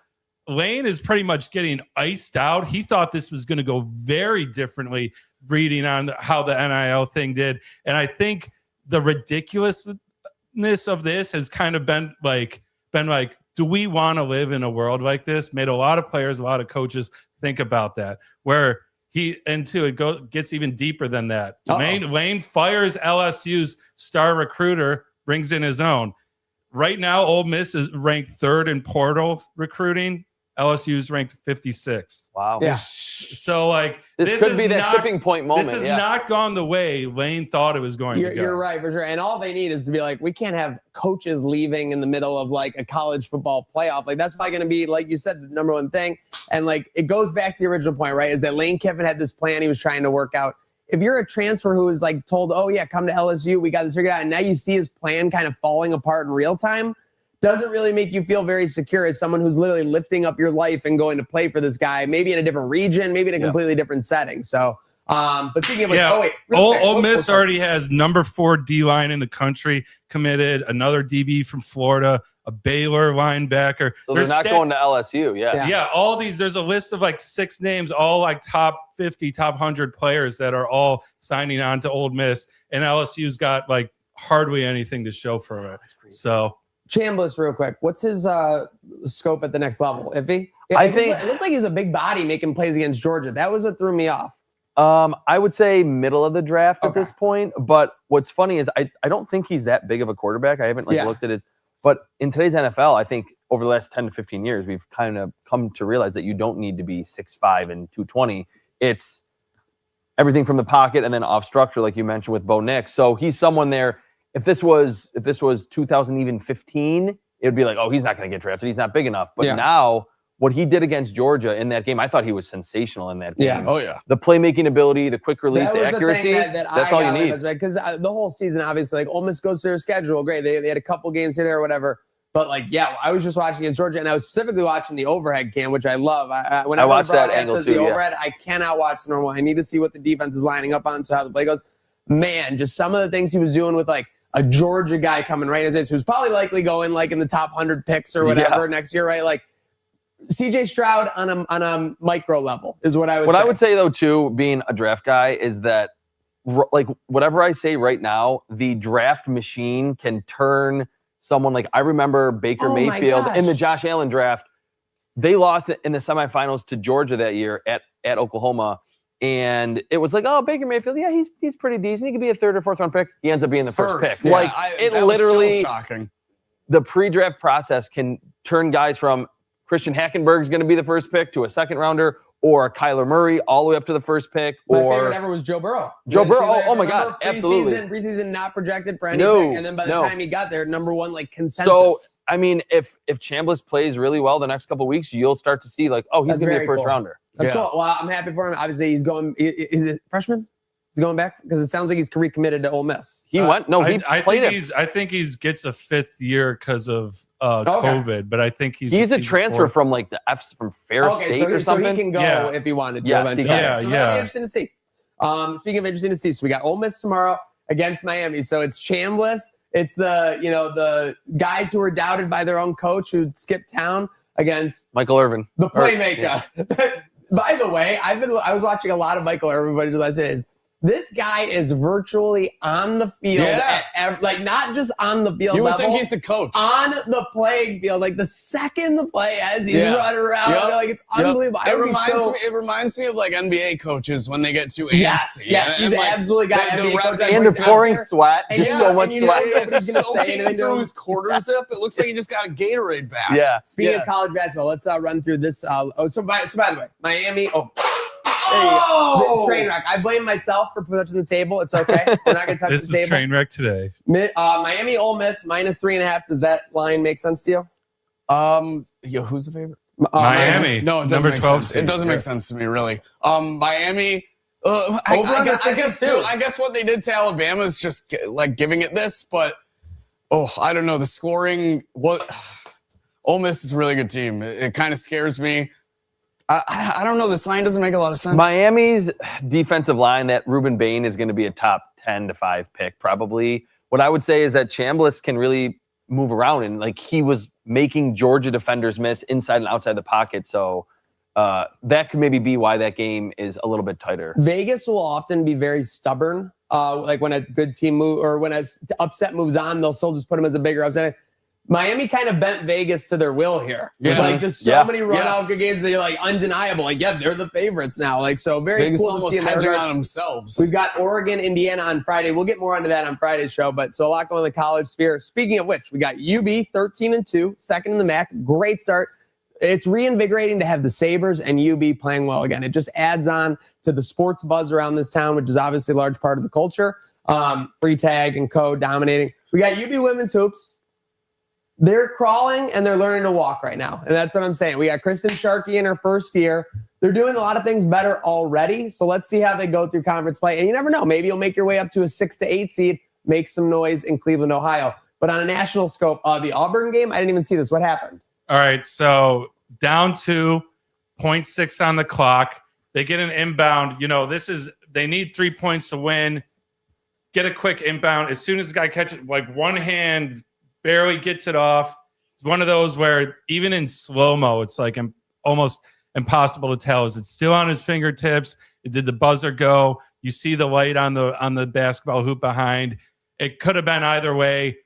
Speaker 5: Lane is pretty much getting iced out. He thought this was going to go very differently, reading on how the NIL thing did. And I think the ridiculousness of this has kind of been like, do we want to live in a world like this? Made a lot of players, a lot of coaches think about that, where it gets even deeper than that. Lane fires LSU's star recruiter, brings in his own. Right now, Ole Miss is ranked 3rd in portal recruiting. LSU's ranked 56.
Speaker 4: Wow.
Speaker 6: Yeah.
Speaker 5: So, like,
Speaker 4: this could be that tipping point moment.
Speaker 5: This has not gone the way Lane thought it was going to go.
Speaker 6: You're right, for sure. And all they need is to be like, we can't have coaches leaving in the middle of like a college football playoff. Like, that's probably going to be, like you said, the number one thing. And like, it goes back to the original point, right? Is that Lane Kiffin had this plan he was trying to work out. If you're a transfer who is like told, oh yeah, come to LSU, we got this figured out, and now you see his plan kind of falling apart in real time, doesn't really make you feel very secure as someone who's literally lifting up your life and going to play for this guy, maybe in a different region, maybe in a completely different setting. So, but speaking of which,
Speaker 5: Ole Miss already has number 4 D-line in the country committed, another DB from Florida, a Baylor linebacker.
Speaker 4: So they're not going to LSU,
Speaker 5: Yeah, all these, there's a list of like 6 names, all like top 50, top 100 players that are all signing on to Ole Miss, and LSU's got like hardly anything to show for it. So
Speaker 6: Chambliss, real quick, what's his scope at the next level? Iffy? Yeah,
Speaker 4: I
Speaker 6: it
Speaker 4: think
Speaker 6: looked like he was a big body making plays against Georgia. That was what threw me off.
Speaker 4: I would say middle of the draft at this point. But what's funny is I don't think he's that big of a quarterback. I haven't looked at his. But in today's NFL, I think over the last 10 to 15 years, we've kind of come to realize that you don't need to be 6'5" and 220. It's everything from the pocket and then off structure, like you mentioned with Bo Nix. So he's someone there. If this was 2015, it would be like, oh, he's not going to get drafted. He's not big enough. But now, what he did against Georgia in that game, I thought he was sensational in that game.
Speaker 6: Yeah.
Speaker 3: Oh, yeah.
Speaker 4: The playmaking ability, the quick release, the accuracy, that's all you need.
Speaker 6: Because the whole season, obviously, like Ole Miss goes through their schedule. Great. They had a couple games here, there, or whatever. But, like, yeah, I was just watching against Georgia, and I was specifically watching the overhead cam, which I love. When I
Speaker 4: watched that angle too.
Speaker 6: The overhead, I cannot watch the normal. I need to see what the defense is lining up on, so how the play goes. Man, just some of the things he was doing with, like, a Georgia guy coming right as this, who's probably likely going, like, in the top 100 picks or whatever next year, right? Like, CJ Stroud on a micro level is what I would say.
Speaker 4: What I would say, though, too, being a draft guy, is that, like, whatever I say right now, the draft machine can turn someone like, I remember Baker Mayfield in the Josh Allen draft. They lost in the semifinals to Georgia that year at Oklahoma. And it was like, oh, Baker Mayfield, yeah, he's pretty decent. He could be a 3rd or 4th round pick. He ends up being the first pick.
Speaker 3: Yeah,
Speaker 4: like, it
Speaker 3: that
Speaker 4: literally,
Speaker 3: was so shocking.
Speaker 4: The pre-draft process can turn guys from Christian Hackenberg's going to be the first pick to a 2nd rounder, or Kyler Murray all the way up to the first pick.
Speaker 6: My favorite ever was Joe Burrow.
Speaker 4: Oh my God, absolutely.
Speaker 6: Preseason not projected for anything, and then by the time he got there, number 1 like consensus.
Speaker 4: So I mean, if Chambliss plays really well the next couple of weeks, you'll start to see like, oh, he's going to be a 1st rounder.
Speaker 6: That's cool. Well, I'm happy for him. Obviously, he's going. Is it freshman? He's going back because it sounds like he's recommitted to Ole Miss.
Speaker 4: He went. No, he played it.
Speaker 5: I think he gets a 5th year because of COVID, but I think he's
Speaker 4: a transfer from like from Fair State or something.
Speaker 6: So he can go if he wanted to.
Speaker 4: Yes,
Speaker 6: eventually.
Speaker 5: So
Speaker 6: that'll be interesting to see. Speaking of interesting to see, so we got Ole Miss tomorrow against Miami. So it's Chambliss. It's the guys who were doubted by their own coach who skipped town against
Speaker 4: Michael Irvin,
Speaker 6: the playmaker. By the way, I was watching a lot of Michael Irvin, but I said is This guy is virtually on the field, like not just on the field.
Speaker 3: You would
Speaker 6: level,
Speaker 3: think he's the coach
Speaker 6: on the playing field. Like the second the play as he's running around, like it's unbelievable.
Speaker 3: It reminds me of like NBA coaches when they get too antsy.
Speaker 6: Yes, he's
Speaker 3: like,
Speaker 6: absolutely got NBA coach.
Speaker 4: And they're pouring sweat, just so much sweat.
Speaker 3: It's soaking through his quarter zip. It looks like he just got a Gatorade bath.
Speaker 4: Yeah.
Speaker 6: Speaking of college basketball, let's run through this. So by the way, Miami. Trainwreck. I blame myself for touching the table. It's okay. We're not going to touch the table.
Speaker 5: This is Trainwreck today.
Speaker 6: Miami Ole Miss -3.5. Does that line make sense to you?
Speaker 3: Who's the favorite?
Speaker 5: Miami.
Speaker 3: No, it doesn't
Speaker 5: number
Speaker 3: make
Speaker 5: 12
Speaker 3: sense. It doesn't make sense to me, really. Miami. I guess what they did to Alabama is just like giving it this, but I don't know the scoring. Ole Miss is a really good team. It kind of scares me. I don't know. This line doesn't make a lot of sense.
Speaker 4: Miami's defensive line, that Ruben Bain is going to be a top 10 to 5 pick probably. What I would say is that Chambliss can really move around, and like he was making Georgia defenders miss inside and outside the pocket. So that could maybe be why that game is a little bit tighter.
Speaker 6: Vegas will often be very stubborn. Like when a good team or when an upset moves on, they'll still just put them as a bigger upset. Miami kind of bent Vegas to their will here.
Speaker 3: Yeah.
Speaker 6: Like just so many run-out good games that you're like undeniable. Like, they're the favorites now. Like, so very
Speaker 3: Vegas
Speaker 6: cool
Speaker 3: almost
Speaker 6: to see them
Speaker 3: hedging on themselves.
Speaker 6: We've got Oregon, Indiana on Friday. We'll get more onto that on Friday's show, but so a lot going in the college sphere. Speaking of which, we got UB 13-2, second in the MAC. Great start. It's reinvigorating to have the Sabres and UB playing well again. It just adds on to the sports buzz around this town, which is obviously a large part of the culture. Free tag and co dominating. We got UB women's hoops. They're crawling and they're learning to walk right now. And that's what I'm saying. We got Kristen Sharkey in her first year. They're doing a lot of things better already. So let's see how they go through conference play. And you never know. Maybe you'll make your way up to a 6 to 8 seed, make some noise in Cleveland, Ohio. But on a national scope, the Auburn game, I didn't even see this. What happened?
Speaker 5: All right. So down 2.6 on the clock. They get an inbound. They need 3 points to win. Get a quick inbound. As soon as the guy catches it, like one hand barely gets it off. It's one of those where even in slow-mo, it's like almost impossible to tell. Is it still on his fingertips? Did the buzzer go? You see the light on the basketball hoop behind. It could have been either way.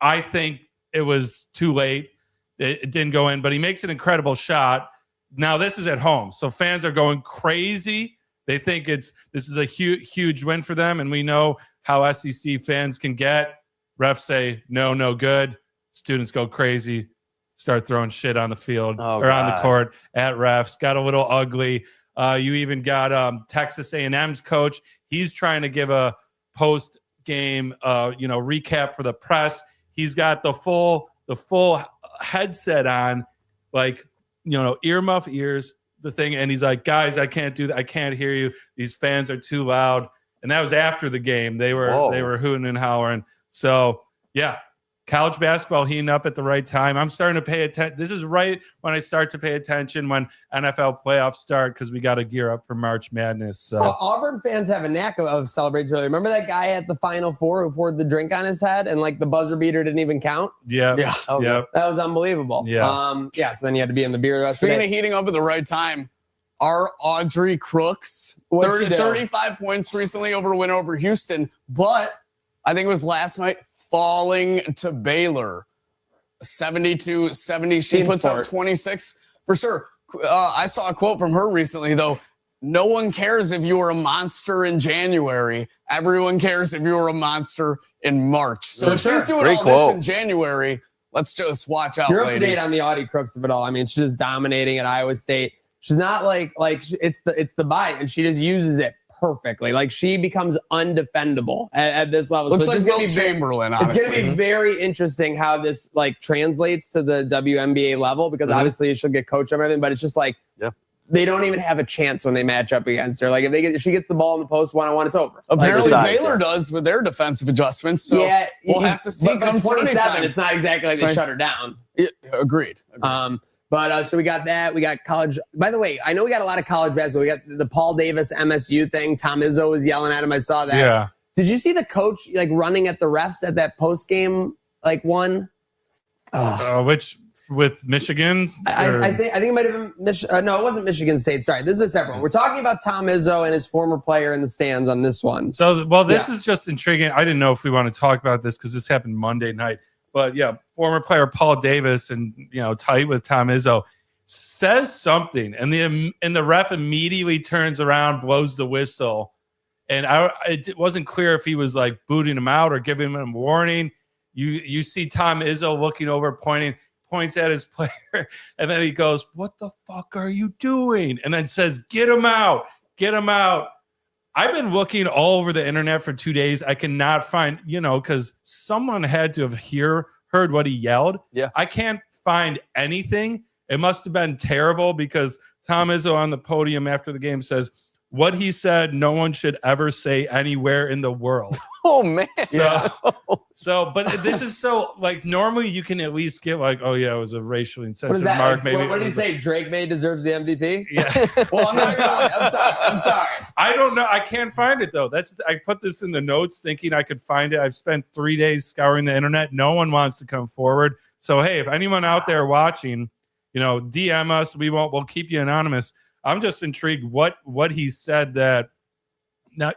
Speaker 5: I think it was too late. It didn't go in, but he makes an incredible shot. Now this is at home, so fans are going crazy. They think this is a huge win for them, and we know how SEC fans can get. Refs say, no good. Students go crazy, start throwing shit on the field on the court at refs. Got a little ugly. You even got Texas A&M's coach. He's trying to give a post-game recap for the press. He's got the full headset on, like, earmuff ears, the thing. And he's like, guys, I can't do that. I can't hear you. These fans are too loud. And that was after the game. They were hooting and hollering. So, yeah, college basketball heating up at the right time. I'm starting to pay attention. This is right when I start to pay attention when NFL playoffs start, because we got to gear up for March Madness. So
Speaker 6: Auburn fans have a knack of celebrating early. Remember that guy at the Final Four who poured the drink on his head and like the buzzer beater didn't even count?
Speaker 5: Yeah.
Speaker 6: That was unbelievable.
Speaker 5: Yeah.
Speaker 6: So then you had to be in the beer the rest
Speaker 3: Speaking
Speaker 6: of the
Speaker 3: of
Speaker 6: day.
Speaker 3: heating up at the right time, our Audrey Crooks, 35 points recently over a win over Houston, but I think it was last night, falling to Baylor, 72-70. She puts up 26 for sure. I saw a quote from her recently, though. No one cares if you were a monster in January. Everyone cares if you were a monster in March. So if she's doing this in January, let's just watch out,
Speaker 6: You're up to
Speaker 3: ladies.
Speaker 6: date on the Audie Crooks of it all. I mean, she's just dominating at Iowa State. She's not like it's the bite, and she just uses it perfectly. Like, she becomes undefendable at this level.
Speaker 3: Looks
Speaker 6: so
Speaker 3: like Will Chamberlain, honestly.
Speaker 6: It's going to be very interesting how this translates to the WNBA level, because obviously she'll get coached on everything, but it's just like they don't even have a chance when they match up against her. Like, if she gets the ball in the post one-on-one, it's over.
Speaker 3: Apparently Baylor does with their defensive adjustments. So we'll have to see.
Speaker 6: Come 27, it's not exactly like they shut her down.
Speaker 3: Agreed.
Speaker 6: But so we got that. We got college. By the way, I know we got a lot of college basketball. We got the Paul Davis MSU thing. Tom Izzo was yelling at him. I saw that.
Speaker 5: Yeah.
Speaker 6: Did you see the coach running at the refs at that post game one?
Speaker 5: Which with Michigan.
Speaker 6: I think it might have been no, it wasn't Michigan State. Sorry, this is a separate one. We're talking about Tom Izzo and his former player in the stands on this one.
Speaker 5: So, well, this is just intriguing. I didn't know if we want to talk about this because this happened Monday night. But yeah, former player Paul Davis and tight with Tom Izzo says something, and the ref immediately turns around, blows the whistle, and it wasn't clear if he was like booting him out or giving him a warning. You see Tom Izzo looking over, points at his player, and then he goes, "What the fuck are you doing?" And then says, "Get him out, get him out." I've been looking all over the internet for 2 days. I cannot find, because someone had to have heard what he yelled.
Speaker 4: Yeah.
Speaker 5: I can't find anything. It must have been terrible because Tom Izzo on the podium after the game says, what he said, no one should ever say anywhere in the world.
Speaker 4: Oh, man.
Speaker 5: But this is so, like, normally you can at least get like, oh, yeah, it was a racially insensitive
Speaker 6: What is that?
Speaker 5: mark.
Speaker 6: Like,
Speaker 5: Maybe
Speaker 6: what did he say? Drake May deserves the MVP?
Speaker 5: Yeah.
Speaker 6: Well, I'm sorry.
Speaker 5: I don't know. I can't find it, though. I put this in the notes thinking I could find it. I've spent 3 days scouring the internet. No one wants to come forward. So, hey, if anyone out there watching, DM us. We'll keep you anonymous. I'm just intrigued what he said that now,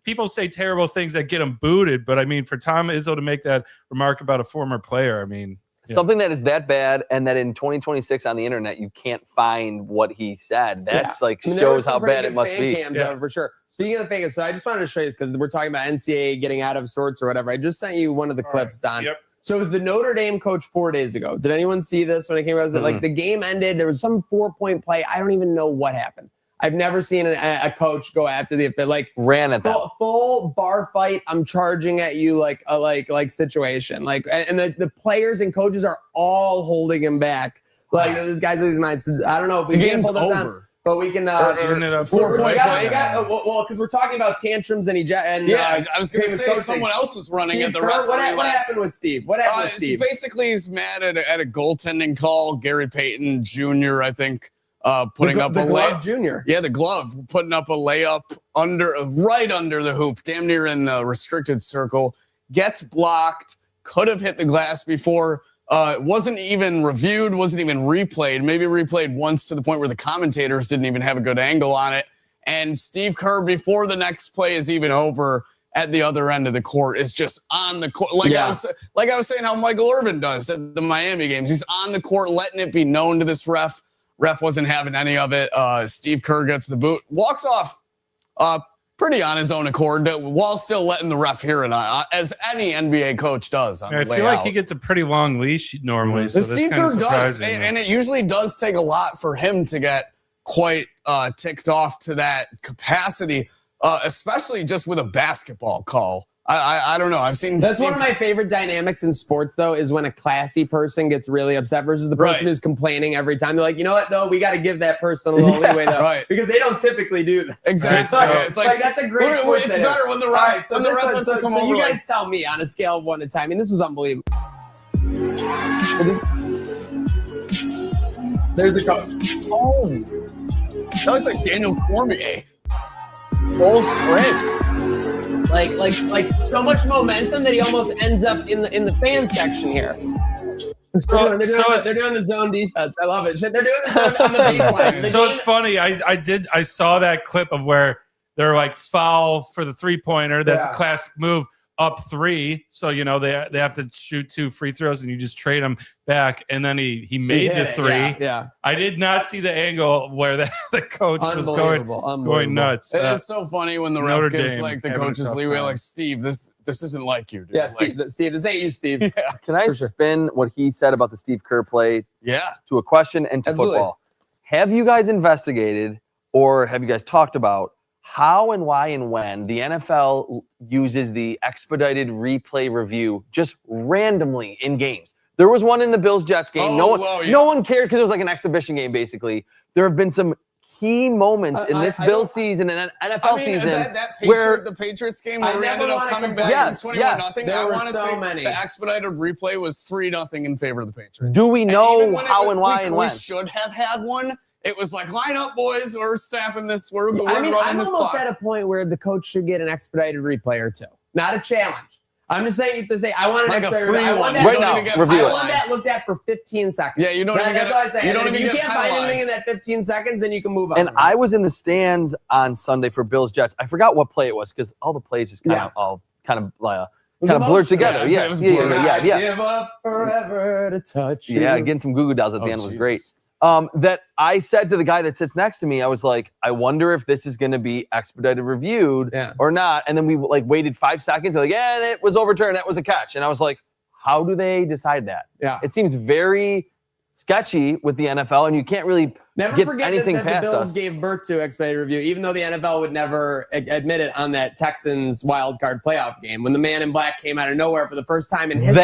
Speaker 5: people say terrible things that get him booted, but I mean, for Tom Izzo to make that remark about a former player, I mean,
Speaker 4: something that is that bad, and that in 2026 on the internet you can't find what he said. That's shows how bad it must be.
Speaker 6: For sure. Speaking of fake, so I just wanted to show you this because we're talking about NCAA getting out of sorts or whatever. I just sent you one of the clips, Don.
Speaker 5: Yep.
Speaker 6: So it was the Notre Dame coach 4 days ago. Did anyone see this when it came out? Like the game ended, there was some 4-point play. I don't even know what happened. I've never seen a coach go after
Speaker 4: ran at them.
Speaker 6: Full bar fight. I'm charging at you like situation. And the players and coaches are all holding him back. Like this guy's losing his mind. So I don't know if we can pull that down. But we can
Speaker 5: Even it up.
Speaker 6: Because we're talking about tantrums and
Speaker 3: I was going to say someone else was running at the ref.
Speaker 6: What happened with Steve? What happened with Steve?
Speaker 3: So basically, he's mad at a goaltending call. Gary Payton Jr., I think, putting up a
Speaker 6: glove junior.
Speaker 3: Yeah, the glove, putting up a layup right under the hoop, damn near in the restricted circle. Gets blocked. Could have hit the glass before. Wasn't even reviewed, wasn't even replayed, maybe replayed once to the point where the commentators didn't even have a good angle on it. And Steve Kerr, before the next play is even over at the other end of the court, is just on the court. I was saying how Michael Irvin does at the Miami games. He's on the court, letting it be known to this ref. Ref wasn't having any of it. Steve Kerr gets the boot, walks off pretty on his own accord, while still letting the ref hear it, as any NBA coach does.
Speaker 5: I feel like he gets a pretty long leash normally. So
Speaker 3: Steve Kerr does, and it usually does take a lot for him to get quite ticked off to that capacity, especially just with a basketball call. I don't know. I've seen
Speaker 6: that's one of my favorite dynamics in sports, though, is when a classy person gets really upset versus the person who's complaining every time. They're like, you know what, though, we got to give that person a little leeway, though, because they don't typically do this.
Speaker 3: Exactly.
Speaker 6: It's like that's a great.
Speaker 3: It's better when the ref wants to come over.
Speaker 6: You guys tell me on a scale of 1 to 10. I mean, this was unbelievable. There's the coach.
Speaker 3: Oh, that looks like Daniel Cormier. Full sprint.
Speaker 6: Like so much momentum that he almost ends up in the fan section here. They're doing the zone defense. I love it. They're doing the zone on the baseline.
Speaker 5: So it's funny. I saw that clip of where they're like foul for the 3-pointer. That's a classic move. Up 3, so they have to shoot 2 free throws, and you just trade them back. And then he made the 3.
Speaker 6: Yeah.
Speaker 5: I did not see the angle where the coach was going nuts.
Speaker 3: It is so funny when the ref gives the coaches leeway, like, Steve, this isn't like you, dude.
Speaker 6: Yeah, Steve, this ain't you, Steve.
Speaker 3: Yeah.
Speaker 4: Can I spin what he said about the Steve Kerr play to a question and to football? Have you guys investigated, or have you guys talked about how and why and when the NFL uses the expedited replay review just randomly in games? There was one in the Bills-Jets game. No one cared because it was like an exhibition game, basically. There have been some key moments in this Bills season and NFL season where
Speaker 3: the Patriots game where we ended up coming back 21-0. I want to say the expedited replay was 3-0 in favor of the Patriots.
Speaker 4: Do we know how and why and when?
Speaker 3: We should have had one. It was like, line up, boys. We're snapping this. We're running this clock.
Speaker 6: I'm almost at a point where the coach should get an expedited replay or two. Not a challenge. I'm just saying to say I want an
Speaker 3: Like a
Speaker 6: expedited
Speaker 3: free
Speaker 6: review. I want
Speaker 3: one.
Speaker 6: that,
Speaker 4: Right now, review
Speaker 6: I
Speaker 4: it.
Speaker 6: want that looked at for 15 seconds.
Speaker 3: Yeah, you don't even
Speaker 6: That's
Speaker 3: get,
Speaker 6: all I say.
Speaker 3: you don't
Speaker 6: And if
Speaker 3: even
Speaker 6: you
Speaker 3: get
Speaker 6: can't find anything in
Speaker 3: penalized.
Speaker 6: that 15 seconds, then you can move on.
Speaker 4: And I was in the stands on Sunday for Bills Jets. I forgot what play it was because all the plays just kind of blurred
Speaker 6: emotional.
Speaker 4: together.
Speaker 3: Yeah,
Speaker 4: Yeah,
Speaker 3: it was
Speaker 4: yeah,
Speaker 3: blurred.
Speaker 4: yeah, yeah.
Speaker 6: Give up forever to touch you.
Speaker 4: Yeah, getting some Goo Goo Dolls at the
Speaker 3: Oh,
Speaker 4: end was
Speaker 3: Jesus.
Speaker 4: great. That I said to the guy that sits next to me, I was like, I wonder if this is going to be expedited reviewed or not. And then we waited 5 seconds. They're like, yeah, it was overturned. That was a catch. And I was like, how do they decide that?
Speaker 6: Yeah.
Speaker 4: It seems very sketchy with the NFL, and you can't really
Speaker 6: Never
Speaker 4: get
Speaker 6: forget
Speaker 4: anything
Speaker 6: that the
Speaker 4: past
Speaker 6: Bills
Speaker 4: us.
Speaker 6: gave birth to expedited review, even though the NFL would never admit it on that Texans wild card playoff game when the man in black came out of nowhere for the first time in history.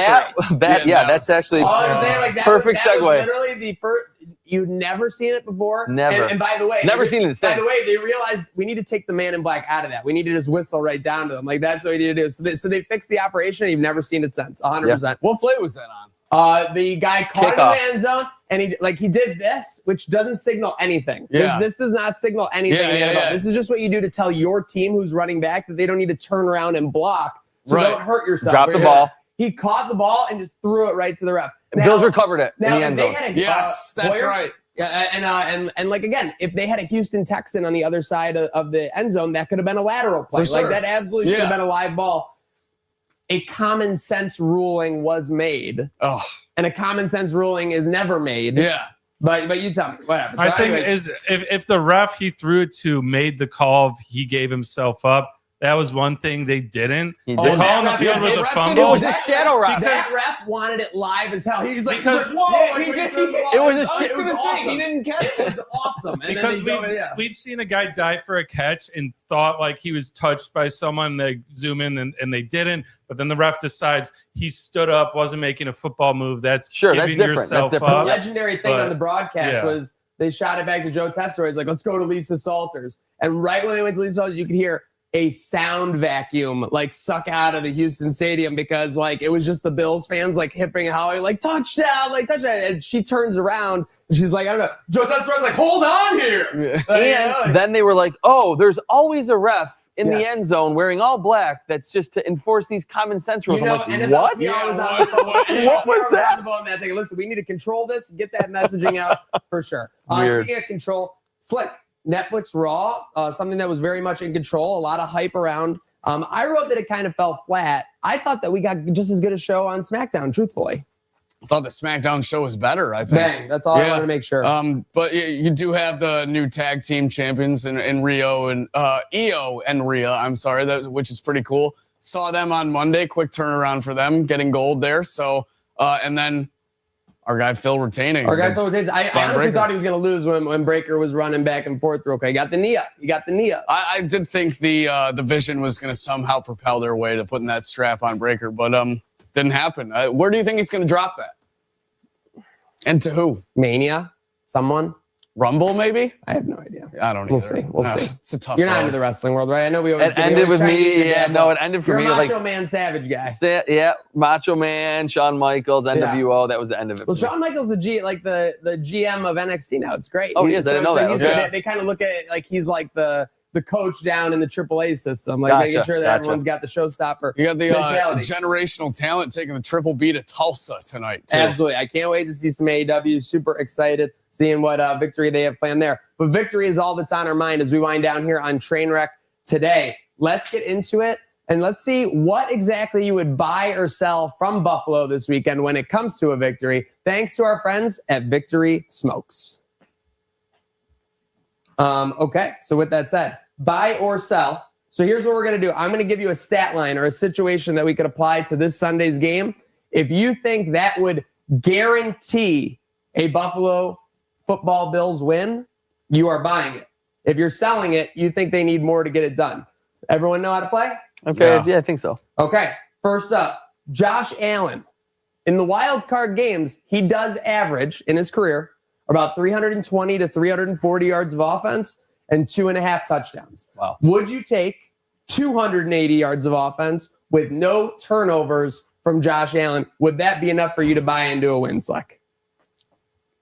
Speaker 4: That's actually
Speaker 6: All I'm saying, like,
Speaker 4: perfect
Speaker 6: that
Speaker 4: segue.
Speaker 6: was literally the first. You'd never seen it before.
Speaker 4: Never.
Speaker 6: And by the way,
Speaker 4: Never seen it
Speaker 6: By
Speaker 4: since.
Speaker 6: the way, they realized we need to take the man in black out of that. We need to just whistle right down to them. Like, that's what we need to do. So they fixed the operation. And you've never seen it since. 100%.
Speaker 3: What play was that on?
Speaker 6: The guy caught
Speaker 4: Kickoff.
Speaker 6: in the end zone, and he did this, which doesn't signal anything.
Speaker 3: Yeah.
Speaker 6: This does not signal anything.
Speaker 3: Yeah,
Speaker 6: in the
Speaker 3: yeah,
Speaker 6: NFL.
Speaker 3: yeah.
Speaker 6: This is just what you do to tell your team who's running back that they don't need to turn around and block, so
Speaker 3: Right.
Speaker 6: don't hurt yourself.
Speaker 4: Drop the ball.
Speaker 6: He caught the ball and just threw it right to the ref.
Speaker 4: And Bills recovered it in
Speaker 6: Now,
Speaker 4: the
Speaker 6: if
Speaker 4: end
Speaker 6: they
Speaker 4: zone.
Speaker 6: had a,
Speaker 3: Yes, that's
Speaker 6: Hoyer-
Speaker 3: right.
Speaker 6: Yeah, and like again, if they had a Houston Texan on the other side of the end zone, that could have been a lateral play.
Speaker 3: For
Speaker 6: Like
Speaker 3: sure.
Speaker 6: that absolutely should have
Speaker 3: Yeah.
Speaker 6: been a live ball. A common sense ruling was made,
Speaker 3: Oh,
Speaker 6: and a common sense ruling is never made.
Speaker 3: yeah.
Speaker 6: But you tell me, whatever. So
Speaker 5: I think
Speaker 6: anyways,
Speaker 5: if the ref he threw it to made the call, he gave himself up. That was one thing they didn't.
Speaker 4: He
Speaker 5: The
Speaker 4: didn't.
Speaker 5: call on the
Speaker 6: that
Speaker 5: field
Speaker 6: ref-
Speaker 5: was
Speaker 6: that
Speaker 5: a
Speaker 6: ref
Speaker 5: fumble.
Speaker 6: didn't-
Speaker 4: It was a shadow route.
Speaker 6: that ref wanted it live as hell. He's like,
Speaker 5: Because-
Speaker 6: he's like, whoa,
Speaker 3: Yeah,
Speaker 6: like,
Speaker 3: he
Speaker 6: when
Speaker 3: did-
Speaker 6: threw the ball,
Speaker 4: it was a
Speaker 6: it
Speaker 4: shit-
Speaker 6: was
Speaker 3: gonna say,
Speaker 6: awesome.
Speaker 3: he didn't catch
Speaker 6: It was awesome. And
Speaker 5: Because
Speaker 6: then they go,
Speaker 5: we've seen a guy dive for a catch and thought like he was touched by someone. They zoom in and they didn't. But then the ref decides he stood up, wasn't making a football move. That's
Speaker 4: Sure, that's
Speaker 5: giving
Speaker 4: different.
Speaker 5: yourself
Speaker 4: That's different.
Speaker 6: The
Speaker 5: up.
Speaker 6: legendary thing
Speaker 5: but-
Speaker 6: on the broadcast
Speaker 5: yeah.
Speaker 6: was they shot it back to Joe Tessero. He's like, let's go to Lisa Salters. And right when they went to Lisa Salters, you could hear a sound vacuum like suck out of the Houston Stadium because like it was just the Bills fans like hipping and hollering like touchdown. And she turns around and she's like, I don't know. Joe Tesero's like, hold on here. Like,
Speaker 4: And then they were like, oh, there's always a ref in the
Speaker 6: Yes.
Speaker 4: end zone wearing all black that's just to enforce these common sense rules.
Speaker 6: you know,
Speaker 4: I'm like,
Speaker 6: NFL
Speaker 4: what?
Speaker 6: PR was on
Speaker 3: Yeah,
Speaker 6: the phone.
Speaker 3: what
Speaker 6: NFL
Speaker 4: was
Speaker 6: PR
Speaker 4: that?
Speaker 6: on the phone, man, saying, listen, we need to control this, get that messaging out for sure.
Speaker 4: Weird.
Speaker 6: Speaking of control, Slick, Netflix Raw, something that was very much in control, a lot of hype around. I wrote that it kind of fell flat. I thought that we got just as good a show on SmackDown, truthfully.
Speaker 3: I thought the SmackDown show was better, I think.
Speaker 6: Bang, that's all I
Speaker 3: Yeah.
Speaker 6: wanted to make sure.
Speaker 3: But you do have the new tag team champions in Rio and Io and Rhea, I'm sorry, which is pretty cool. Saw them on Monday, quick turnaround for them, getting gold there. So, and then our guy Phil retaining.
Speaker 6: Our guy
Speaker 3: against
Speaker 6: Phil Davis, I
Speaker 3: Von
Speaker 6: honestly
Speaker 3: Breakker.
Speaker 6: thought he was going to lose when Breaker was running back and forth real quick. He got the knee up.
Speaker 3: I did think the Vision was going to somehow propel their way to putting that strap on Breaker, but didn't happen. Where do you think he's going to drop that? And to who?
Speaker 6: Mania, someone.
Speaker 3: Rumble, maybe?
Speaker 6: I have no idea.
Speaker 3: I don't
Speaker 6: We'll
Speaker 3: either.
Speaker 6: see. We'll see.
Speaker 3: It's a tough
Speaker 6: You're not
Speaker 3: road.
Speaker 6: into the wrestling world, right? I know we always.
Speaker 4: It ended with
Speaker 6: try and get your
Speaker 4: me. Yeah,
Speaker 6: dad,
Speaker 4: no,
Speaker 6: but
Speaker 4: it ended for
Speaker 6: you're
Speaker 4: me
Speaker 6: a
Speaker 4: like
Speaker 6: Macho Man Savage guy.
Speaker 4: yeah, Macho Man, Shawn Michaels, NWO. That was the end of it.
Speaker 6: Well,
Speaker 4: for me.
Speaker 6: Shawn Michaels, the GM of NXT now. It's great.
Speaker 4: Oh, he is? I didn't know that.
Speaker 6: he's-
Speaker 3: Okay.
Speaker 6: They kind of look at it like he's like the coach down in the AAA system, like
Speaker 4: Gotcha,
Speaker 6: making sure that
Speaker 4: gotcha.
Speaker 6: everyone's got the showstopper.
Speaker 3: You got the
Speaker 6: mentality.
Speaker 3: generational talent taking the triple B to Tulsa tonight, too.
Speaker 6: Absolutely. I can't wait to see some AEW. Super excited seeing what victory they have planned there. But victory is all that's on our mind as we wind down here on Trainwreck today. Let's get into it and let's see what exactly you would buy or sell from Buffalo this weekend when it comes to a victory, thanks to our friends at Victory Smokes. Okay, so with that said, buy or sell. So here's what we're going to do. I'm going to give you a stat line or a situation that we could apply to this Sunday's game. If you think that would guarantee a Buffalo football Bills win, you are buying it. If you're selling it, you think they need more to get it done. Everyone know how to play?
Speaker 4: Okay, yeah, I think so.
Speaker 6: Okay, first up, Josh Allen. In the wild card games, he does average in his career about 320 to 340 yards of offense and 2.5 touchdowns.
Speaker 4: Wow.
Speaker 6: Would you take 280 yards of offense with no turnovers from Josh Allen? Would that be enough for you to buy into a win, Slick?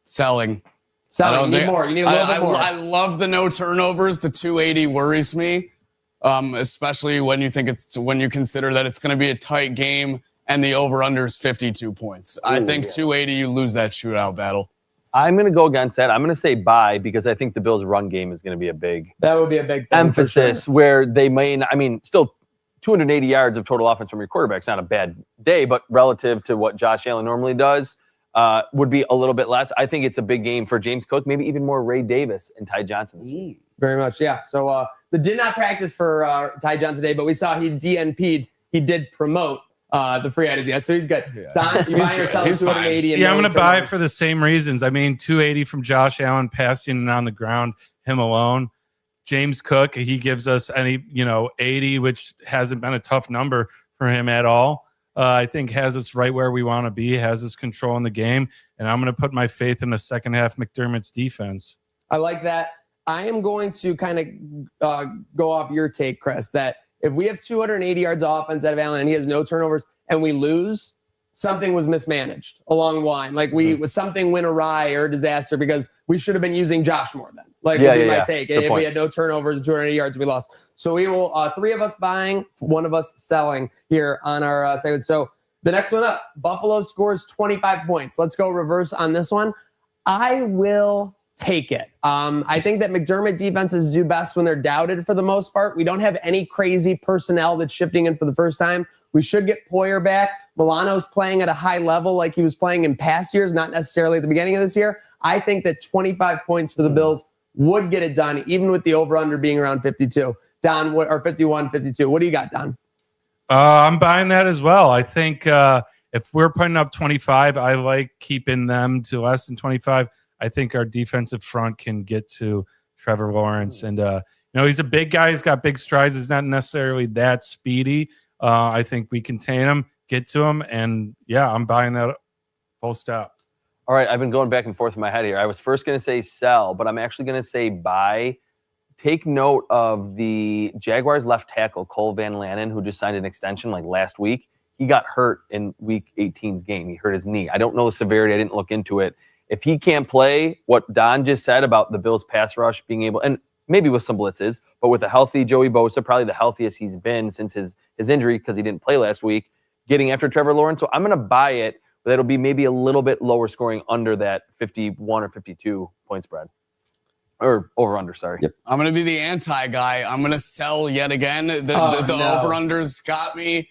Speaker 3: Selling.
Speaker 6: Selling, you need more. You need a little bit more.
Speaker 3: I love the no turnovers. The 280 worries me. especially when you consider that it's going to be a tight game and the over-under is 52 points. I think 280, you lose that shootout battle.
Speaker 4: I'm going to go against that. I'm going to say bye because I think the Bills' run game is going to be a big
Speaker 6: That would be a big thing
Speaker 4: emphasis where they may not, I mean, still 280 yards of total offense from your quarterback's not a bad day, but relative to what Josh Allen normally does, would be a little bit less. I think it's a big game for James Cook, maybe even more Ray Davis and Ty Johnson this week.
Speaker 6: Very much, yeah. So they did not practice for Ty Johnson today, but we saw he DNP'd. He did promote the free agency, so he's good.
Speaker 3: Yeah.
Speaker 6: Don, you buying yourself 280.
Speaker 5: Yeah, I'm going to buy for the same reasons. I mean, 280 from Josh Allen passing and on the ground, him alone. James Cook, he gives us 80, which hasn't been a tough number for him at all. I think has us right where we want to be, has us controlling the game, and I'm going to put my faith in the second half McDermott's defense.
Speaker 6: I like that. I am going to kind of go off your take, Chris, that if we have 280 yards of offense out of Allen and he has no turnovers and we lose, something was mismanaged along the line. Like something went awry or a disaster because we should have been using Josh more then. Like would be my take.
Speaker 4: Good
Speaker 6: If
Speaker 4: point.
Speaker 6: we had no turnovers and 280 yards, we lost. So we will, 3 of us buying, 1 of us selling here on our segment. So the next one up, Buffalo scores 25 points. Let's go reverse on this one. I will take it. I think that McDermott defenses do best when they're doubted for the most part. We don't have any crazy personnel that's shifting in for the first time. We should get Poyer back. Milano's playing at a high level like he was playing in past years, not necessarily at the beginning of this year. I think that 25 points for the Bills would get it done, even with the over-under being around 52. Don, or 51, 52. What do you got, Don?
Speaker 5: I'm buying that as well. I think if we're putting up 25, I like keeping them to less than 25. I think our defensive front can get to Trevor Lawrence. And, he's a big guy. He's got big strides. He's not necessarily that speedy. I think we contain him, get to him. And, yeah, I'm buying that full stop.
Speaker 4: All right, I've been going back and forth in my head here. I was first going to say sell, but I'm actually going to say buy. Take note of the Jaguars left tackle, Cole Van Lanen, who just signed an extension like last week. He got hurt in Week 18's game. He hurt his knee. I don't know the severity. I didn't look into it. If he can't play, what Don just said about the Bills' pass rush being able, and maybe with some blitzes, but with a healthy Joey Bosa, probably the healthiest he's been since his injury because he didn't play last week, getting after Trevor Lawrence. So I'm going to buy it, but it'll be maybe a little bit lower scoring under that 51 or 52 point spread. Or over-under, sorry. Yep.
Speaker 3: I'm going to be the anti-guy. I'm going to sell yet again. The over-unders got me.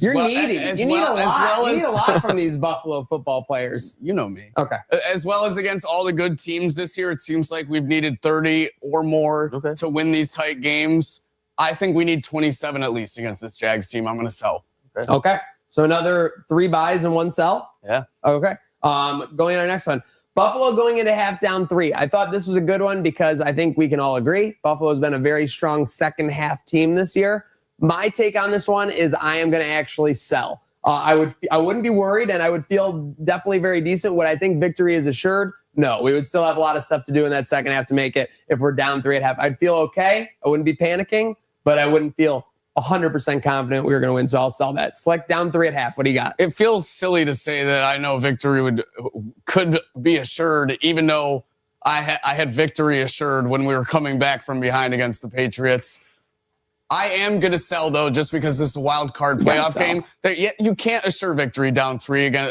Speaker 6: You're needy. You need a lot from these Buffalo football players.
Speaker 3: You know me.
Speaker 6: Okay.
Speaker 3: As well as against all the good teams this year, it seems like we've needed 30 or more to win these tight games. I think we need 27 at least against this Jags team. I'm going to sell.
Speaker 6: Okay. So another 3 buys and 1 sell?
Speaker 4: Yeah.
Speaker 6: Okay. Going on our next one. Buffalo going into half down 3. I thought this was a good one because I think we can all agree Buffalo's been a very strong second half team this year. My take on this one is I am going to actually sell. I wouldn't be worried, and I would feel definitely very decent. Would I think victory is assured? No, we would still have a lot of stuff to do in that second half to make it. If we're down 3 at half, I'd feel okay. I wouldn't be panicking, but I wouldn't feel 100% confident we were going to win, so I'll sell that. Select down 3 at half. What do you got?
Speaker 3: It feels silly to say that I know victory could be assured, even though I had victory assured when we were coming back from behind against the Patriots. I am going to sell, though, just because this is a wild card playoff game. That you can't assure victory down 3 again.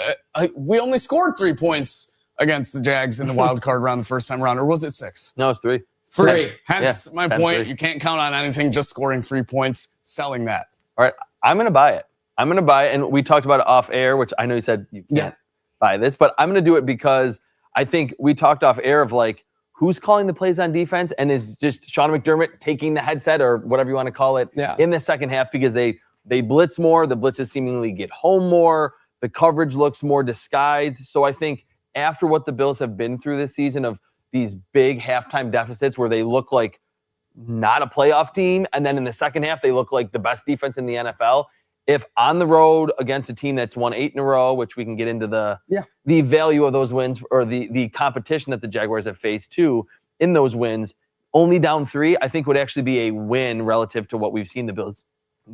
Speaker 3: We only scored 3 points against the Jags in the wild card round the first time around, or was it 6?
Speaker 4: No, it's 3.
Speaker 6: 3.
Speaker 3: Hence my point. You can't count on anything just scoring 3 points, selling that.
Speaker 4: All right, I'm going to buy it. And we talked about it off air, which I know you said you can't buy this, but I'm going to do it because I think we talked off air of like, who's calling the plays on defense, and is just Sean McDermott taking the headset or whatever you want to call it in the second half because they blitz more. The blitzes seemingly get home more. The coverage looks more disguised. So I think after what the Bills have been through this season of these big halftime deficits where they look like not a playoff team, and then in the second half they look like the best defense in the NFL, if on the road against a team that's won 8 in a row, which we can get into the value of those wins or the competition that the Jaguars have faced too in those wins, only down 3, I think would actually be a win relative to what we've seen the Bills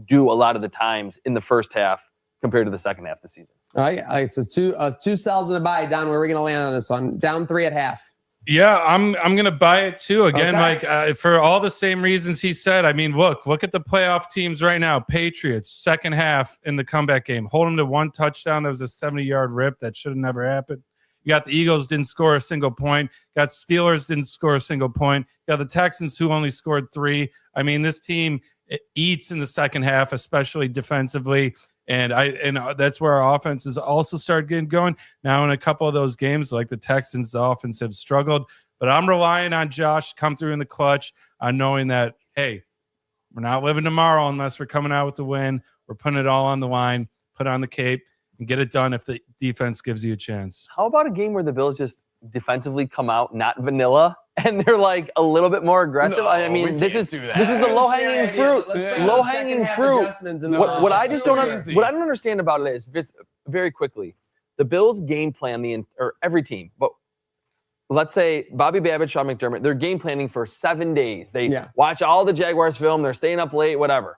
Speaker 4: do a lot of the times in the first half compared to the second half of the season.
Speaker 6: All right. So two sells and a buy. Don, where are we going to land on this one? Down 3 at half.
Speaker 5: Yeah, I'm gonna buy it too. Again, for all the same reasons he said. I mean, look at the playoff teams right now. Patriots, second half in the comeback game, hold them to 1 touchdown. That was a 70-yard rip that should have never happened. You got the Eagles didn't score a single point. Got Steelers didn't score a single point. You got the Texans who only scored 3. I mean, this team eats in the second half, especially defensively. And that's where our offenses also started getting going. Now in a couple of those games, like the Texans, the offense have struggled. But I'm relying on Josh to come through in the clutch, on knowing that, hey, we're not living tomorrow unless we're coming out with the win. We're putting it all on the line, put on the cape, and get it done if the defense gives you a chance.
Speaker 4: How about a game where the Bills just defensively come out not vanilla and they're like a little bit more aggressive?
Speaker 3: No,
Speaker 4: I mean, this is a low-hanging fruit. Low-hanging fruit. What I don't understand about it is, just very quickly, the Bills game plan or every team, but let's say Bobby Babbitt, Sean McDermott, they're game planning for 7 days. They watch all the Jaguars film. They're staying up late, whatever.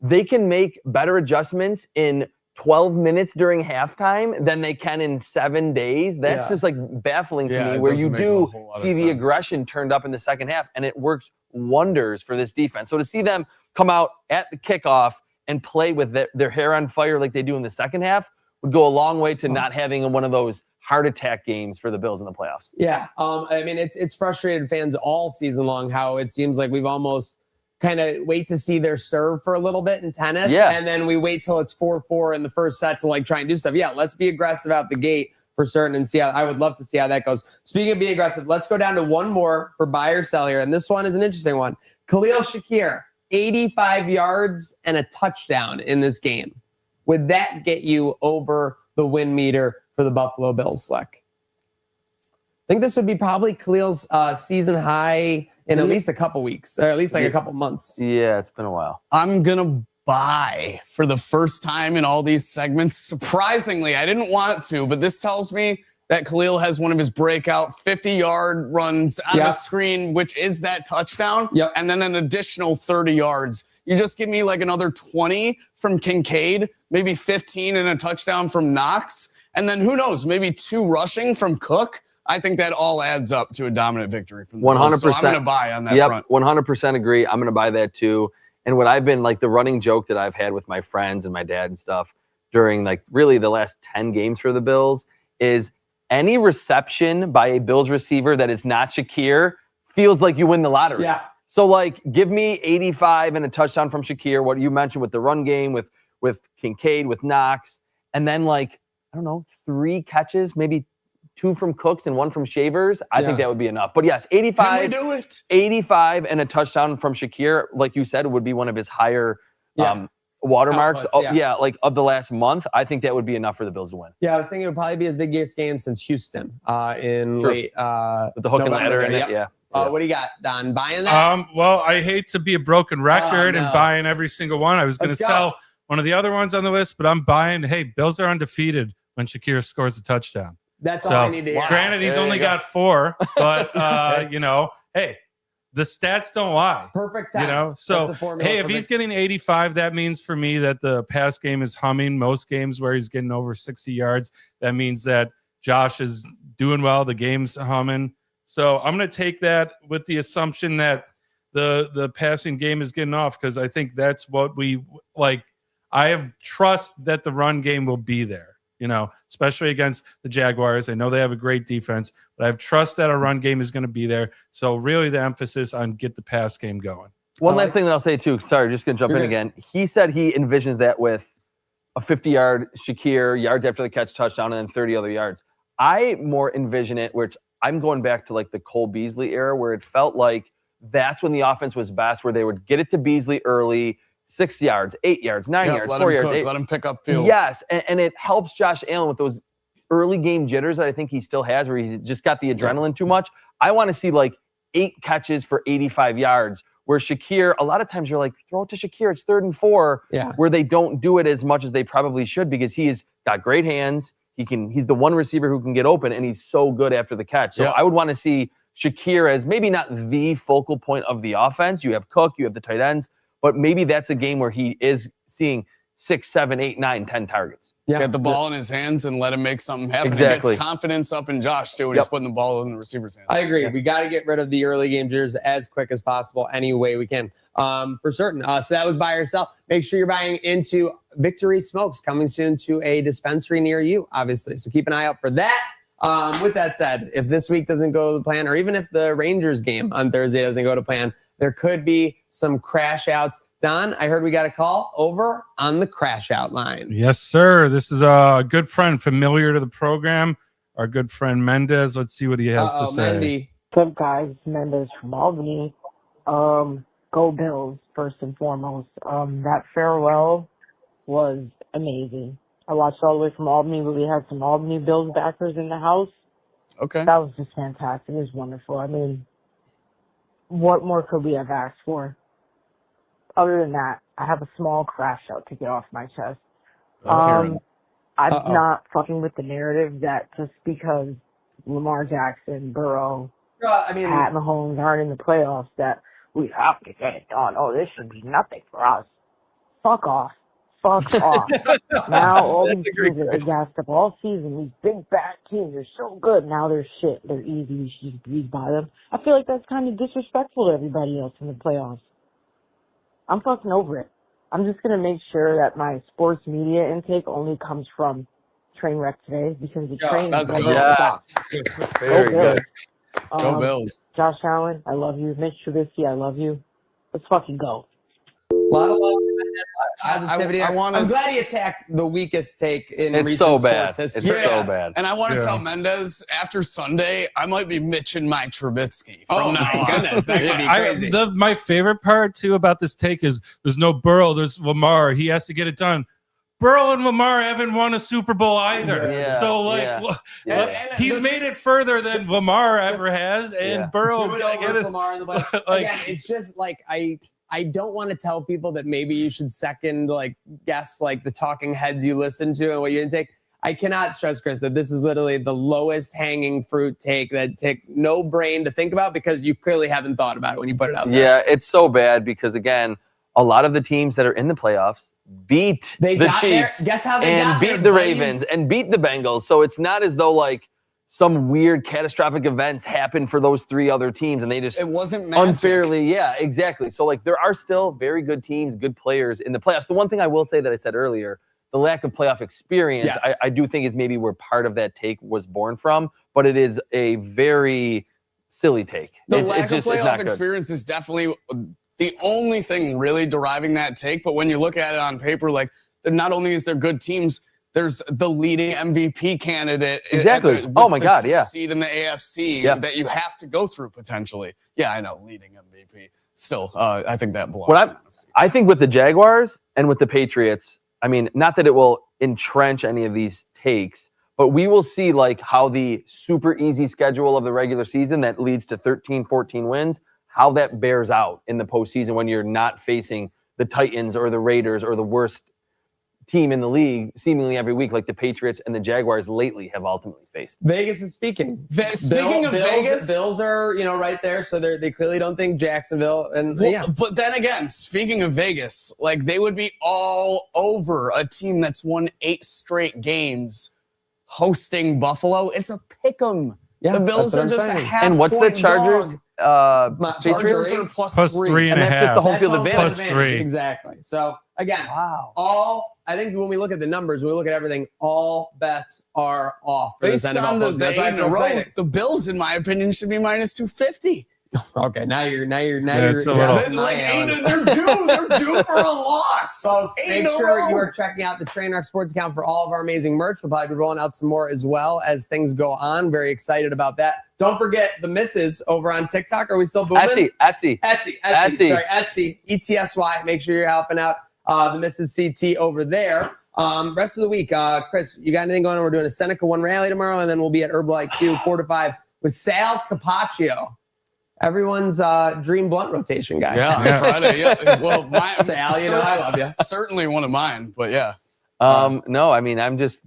Speaker 4: They can make better adjustments in 12 minutes during halftime than they can in 7 days. That's just like baffling to me, where you do see the aggression turned up in the second half, and it works wonders for this defense. So to see them come out at the kickoff and play with their hair on fire like they do in the second half would go a long way to not having one of those heart attack games for the Bills in the playoffs.
Speaker 6: Yeah. I mean, it's frustrated fans all season long how it seems like we've almost kind of wait to see their serve for a little bit in tennis.
Speaker 4: Yeah.
Speaker 6: And then we wait till it's 4-4 in the first set to like try and do stuff. Yeah, let's be aggressive out the gate for certain and see how. I would love to see how that goes. Speaking of being aggressive, let's go down to one more for buy or sell here. And this one is an interesting one. Khalil Shakir, 85 yards and a touchdown in this game. Would that get you over the win meter for the Buffalo Bills, Slick? I think this would be probably Khalil's season high in at least a couple weeks, or at least like a couple months.
Speaker 4: Yeah, it's been a while.
Speaker 3: I'm going to buy for the first time in all these segments. Surprisingly, I didn't want to, but this tells me that Khalil has one of his breakout 50-yard runs on the screen, which is that touchdown, and then an additional 30 yards. You just give me like another 20 from Kincaid, maybe 15 and a touchdown from Knox, and then who knows, maybe 2 rushing from Cook. I think that all adds up to a dominant victory from the 100%. So I'm going to buy on that front.
Speaker 4: 100% agree. I'm going to buy that too. And what I've been like, the running joke that I've had with my friends and my dad and stuff during like really the last 10 games for the Bills is any reception by a Bills receiver that is not Shakir feels like you win the lottery.
Speaker 6: Yeah.
Speaker 4: So like, give me 85 and a touchdown from Shakir, what you mentioned with the run game, with Kincaid, with Knox, and then like, I don't know, 3 catches, maybe 2 from Cooks and 1 from Shavers. I think that would be enough. But yes, 85.
Speaker 3: Can we do it?
Speaker 4: 85 and a touchdown from Shakir, like you said, would be one of his higher watermarks.
Speaker 6: Outputs,
Speaker 4: like of the last month. I think that would be enough for the Bills to win.
Speaker 6: Yeah, I was thinking it would probably be his biggest game since Houston in late
Speaker 4: with the hook and ladder in it. Yeah.
Speaker 6: What do you got, Don? Buying that?
Speaker 5: Well, I hate to be a broken record and buying every single one. I was going to sell one of the other ones on the list, but I'm buying. Hey, Bills are undefeated when Shakir scores a touchdown.
Speaker 6: That's all I need to hear.
Speaker 5: Granted, he's only got 4, but you know, hey, the stats don't lie.
Speaker 6: Perfect time.
Speaker 5: You know, so hey, if he's getting 85, that means for me that the pass game is humming. Most games where he's getting over 60 yards, that means that Josh is doing well. The game's humming. So I'm going to take that with the assumption that the passing game is getting off, because I think that's what we like. I have trust that the run game will be there. You know, especially against the Jaguars. I know they have a great defense, but I have trust that our run game is going to be there. So really the emphasis on get the pass game going.
Speaker 4: One last thing that I'll say too, sorry, just going to jump in again. He said he envisions that with a 50-yard Shakir, yards after the catch touchdown, and then 30 other yards. I more envision it, which I'm going back to like the Cole Beasley era, where it felt like that's when the offense was best, where they would get it to Beasley early, 6 yards, 8 yards, 9 yards, 4 yards.
Speaker 3: Let him pick up field.
Speaker 4: Yes, and it helps Josh Allen with those early game jitters that I think he still has, where he's just got the adrenaline too much. I want to see like 8 catches for 85 yards, where Shakir, a lot of times you're like, throw it to Shakir, it's 3rd and 4, where they don't do it as much as they probably should, because he's got great hands. He's the one receiver who can get open, and he's so good after the catch. So I would want to see Shakir as maybe not the focal point of the offense. You have Cook, you have the tight ends, but maybe that's a game where he is seeing 6, 7, 8, 9, 10 targets.
Speaker 3: Get the ball in his hands and let him make something happen.
Speaker 4: Exactly.
Speaker 3: It gets confidence up in Josh, too, when he's putting the ball in the receiver's hands.
Speaker 6: I agree. We got to get rid of the early game jitters as quick as possible any way we can, for certain. So that was buy or sell. Make sure you're buying into Victory Smokes, coming soon to a dispensary near you, obviously. So keep an eye out for that. With that said, if this week doesn't go to plan, or even if the Rangers game on Thursday doesn't go to plan, there could be some crash outs. Don, I heard we got a call over on the crash out line.
Speaker 5: Yes, sir. This is a good friend, familiar to the program, our good friend Mendez. Let's see what he has to say.
Speaker 6: Mendy.
Speaker 7: What's up, guys? Mendez from Albany. Go Bills, first and foremost. That farewell was amazing. I watched all the way from Albany, but we had some Albany Bills backers in the house.
Speaker 3: Okay.
Speaker 7: That was just fantastic. It was wonderful. I mean, what more could we have asked for? Other than that, I have a small crash out to get off my chest. I'm not fucking with the narrative that just because Lamar Jackson, Burrow, Pat Mahomes aren't in the playoffs that we have to get it done. Oh, this should be nothing for us. Fuck off. Fuck off. Now all these teams are gassed up all season. These big bad teams are so good. Now they're shit. They're easy. We should just breeze by them. I feel like that's kind of disrespectful to everybody else in the playoffs. I'm fucking over it. I'm just going to make sure that my sports media intake only comes from Trainwreck today because the train
Speaker 3: that's
Speaker 7: never
Speaker 3: good.
Speaker 7: stops.
Speaker 4: Very good.
Speaker 3: Go Bills.
Speaker 7: Josh Allen, I love you. Mitch Trubisky, I love you. Let's fucking go.
Speaker 6: A lot of love, positivity.
Speaker 3: I wanna
Speaker 6: I'm glad he attacked the weakest take in
Speaker 4: It's
Speaker 6: recent
Speaker 4: so bad.
Speaker 6: sports
Speaker 4: It's
Speaker 6: history.
Speaker 4: so bad.
Speaker 3: And I want to
Speaker 5: Yeah.
Speaker 3: tell Mendez, after Sunday, I might be Mitching my Trubisky.
Speaker 6: Oh,
Speaker 3: now
Speaker 6: my
Speaker 3: on.
Speaker 6: goodness. That could be crazy.
Speaker 5: My favorite part, too, about this take is there's no Burrow, there's Lamar. He has to get it done. Burrow and Lamar haven't won a Super Bowl either.
Speaker 4: Yeah,
Speaker 5: So, like,
Speaker 4: yeah.
Speaker 5: he's made it further than Lamar ever has, and
Speaker 4: Yeah.
Speaker 5: Burrow
Speaker 6: Two
Speaker 5: gotta get
Speaker 6: overs,
Speaker 5: it.
Speaker 6: Lamar in the play.
Speaker 5: Like-
Speaker 6: Again, it's just like I don't want to tell people that maybe you should second guess the talking heads you listen to and what you intake. I cannot stress, Chris, that this is literally the lowest hanging fruit take that take no brain to think about because you clearly haven't thought about it when you put it out there.
Speaker 4: Yeah, it's so bad because, again, a lot of the teams that are in the playoffs beat
Speaker 6: They
Speaker 4: the
Speaker 6: got there.
Speaker 4: Chiefs
Speaker 6: Guess how they
Speaker 4: and
Speaker 6: got
Speaker 4: beat
Speaker 6: there,
Speaker 4: the
Speaker 6: buddies?
Speaker 4: Ravens and beat the Bengals. So it's not as though some weird catastrophic events happen for those three other teams and they just
Speaker 3: It wasn't magic.
Speaker 4: unfairly. Yeah, exactly. So there are still very good teams, good players in the playoffs. The one thing I will say that I said earlier, the lack of playoff experience,
Speaker 6: Yes.
Speaker 4: I do think is maybe where part of that take was born from, but it is a very silly take.
Speaker 3: The
Speaker 4: It's
Speaker 3: lack of
Speaker 4: it's not
Speaker 3: playoff
Speaker 4: good.
Speaker 3: experience is definitely the only thing really deriving that take. But when you look at it on paper, not only is there good teams, there's the leading MVP candidate.
Speaker 4: Exactly. Oh my God, yeah.
Speaker 3: Seed in the AFC
Speaker 4: Yep.
Speaker 3: that you have to go through potentially. Yeah, I know, leading MVP. Still, I think that belongs.
Speaker 4: What
Speaker 3: in the NFC.
Speaker 4: I think with the Jaguars and with the Patriots, I mean, not that it will entrench any of these takes, but we will see how the super easy schedule of the regular season that leads to 13, 14 wins, how that bears out in the postseason when you're not facing the Titans or the Raiders or the worst team in the league seemingly every week like the Patriots and the Jaguars lately have ultimately faced.
Speaker 6: Vegas is speaking.
Speaker 3: Speaking of Vegas,
Speaker 6: Bills are right there, so they clearly don't think Jacksonville. And
Speaker 3: well,
Speaker 6: yeah,
Speaker 3: but then again, speaking of Vegas, they would be all over a team that's won 8 straight games hosting Buffalo. It's a pick 'em.
Speaker 6: Yeah,
Speaker 3: the Bills
Speaker 6: that's
Speaker 3: are
Speaker 6: what
Speaker 3: just
Speaker 6: I'm
Speaker 3: a
Speaker 6: saying.
Speaker 3: half.
Speaker 4: And what's the Chargers?
Speaker 3: Chargers are
Speaker 6: Plus
Speaker 3: plus
Speaker 5: Plus
Speaker 3: 3.
Speaker 5: three and a
Speaker 4: And that's just
Speaker 5: half.
Speaker 4: the home field
Speaker 6: That's
Speaker 4: advantage.
Speaker 5: Plus 3.
Speaker 6: Exactly. So again,
Speaker 4: Wow.
Speaker 6: I think when we look at the numbers, when we look at everything, all bets are off. for this
Speaker 3: Based
Speaker 6: NFL
Speaker 3: on the
Speaker 6: postseason. That's why
Speaker 3: 8
Speaker 6: it's
Speaker 3: in a
Speaker 6: so
Speaker 3: row,
Speaker 6: exciting.
Speaker 3: the Bills, in my opinion, should be minus 250.
Speaker 6: Okay, now you're
Speaker 5: it's a little-
Speaker 3: They're due for a loss.
Speaker 6: Folks,
Speaker 3: 8
Speaker 6: make
Speaker 3: in a
Speaker 6: sure
Speaker 3: row.
Speaker 6: you are checking out the Trainwreck Sports account for all of our amazing merch. We'll probably be rolling out some more as well as things go on. Very excited about that. Don't forget the misses over on TikTok. Are we still booming?
Speaker 4: Etsy.
Speaker 6: Sorry, Etsy. ETSY. Make sure you're helping out the Mrs. CT over there. Rest of the week, Chris, you got anything going on? We're doing a Seneca 1 rally tomorrow, and then we'll be at Herbal IQ 4 to 5 with Sal Capaccio. Everyone's dream blunt rotation guy.
Speaker 3: Yeah, on Friday. Yeah. Well,
Speaker 6: Sal, I love you.
Speaker 3: Certainly one of mine, but yeah.
Speaker 4: No, I mean, I'm just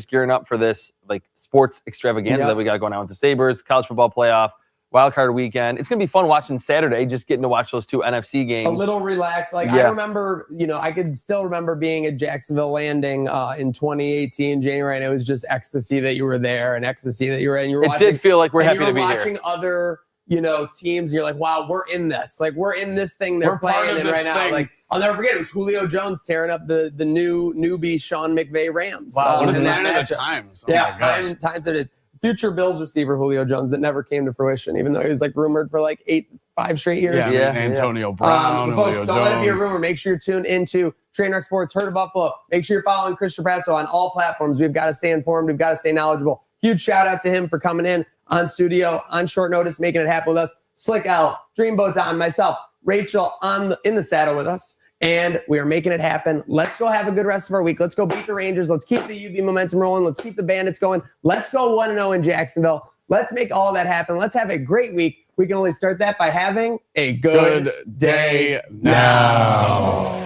Speaker 4: gearing up for this sports extravaganza
Speaker 6: Yep.
Speaker 4: that we got going on with the Sabres, college football playoff. wild card weekend. It's going to be fun watching Saturday, just getting to watch those 2 NFC games.
Speaker 6: A little relaxed. Like,
Speaker 4: Yeah.
Speaker 6: I remember, I could still remember being at Jacksonville Landing in 2018, January, and it was just ecstasy that you were there and ecstasy that you were in. You were
Speaker 4: It did feel like we're happy to be
Speaker 6: watching
Speaker 4: here.
Speaker 6: other, teams, and you're like, wow, we're in this. Like, we're in this thing they're
Speaker 3: We're part
Speaker 6: playing
Speaker 3: of
Speaker 6: in
Speaker 3: this
Speaker 6: right now.
Speaker 3: thing.
Speaker 6: Like, I'll never forget, it was Julio Jones tearing up the newbie Sean McVay Rams.
Speaker 3: Wow, what a
Speaker 6: in that
Speaker 3: sign of the
Speaker 6: matchup.
Speaker 3: times. Oh
Speaker 6: Yeah,
Speaker 3: my gosh.
Speaker 6: times that it. Future Bills receiver Julio Jones that never came to fruition, even though he was like rumored for like 5 straight years.
Speaker 3: Yeah,
Speaker 4: Yeah.
Speaker 3: Antonio Brown,
Speaker 6: So folks,
Speaker 3: Julio
Speaker 6: don't let it be a
Speaker 3: Jones.
Speaker 6: rumor. Make sure you're tuned into Trainwreck Sports, Herd of Buffalo. Make sure you're following Chris Trapasso on all platforms. We've got to stay informed. We've got to stay knowledgeable. Huge shout out to him for coming in on studio on short notice, making it happen with us. Slick Al, Dreamboat Don, myself, Rachel in the saddle with us. And we are making it happen. Let's go have a good rest of our week. Let's go beat the Rangers. Let's keep the UV momentum rolling. Let's keep the Bandits going. Let's go 1-0 in Jacksonville. Let's make all of that happen. Let's have a great week. We can only start that by having a good
Speaker 3: Day now.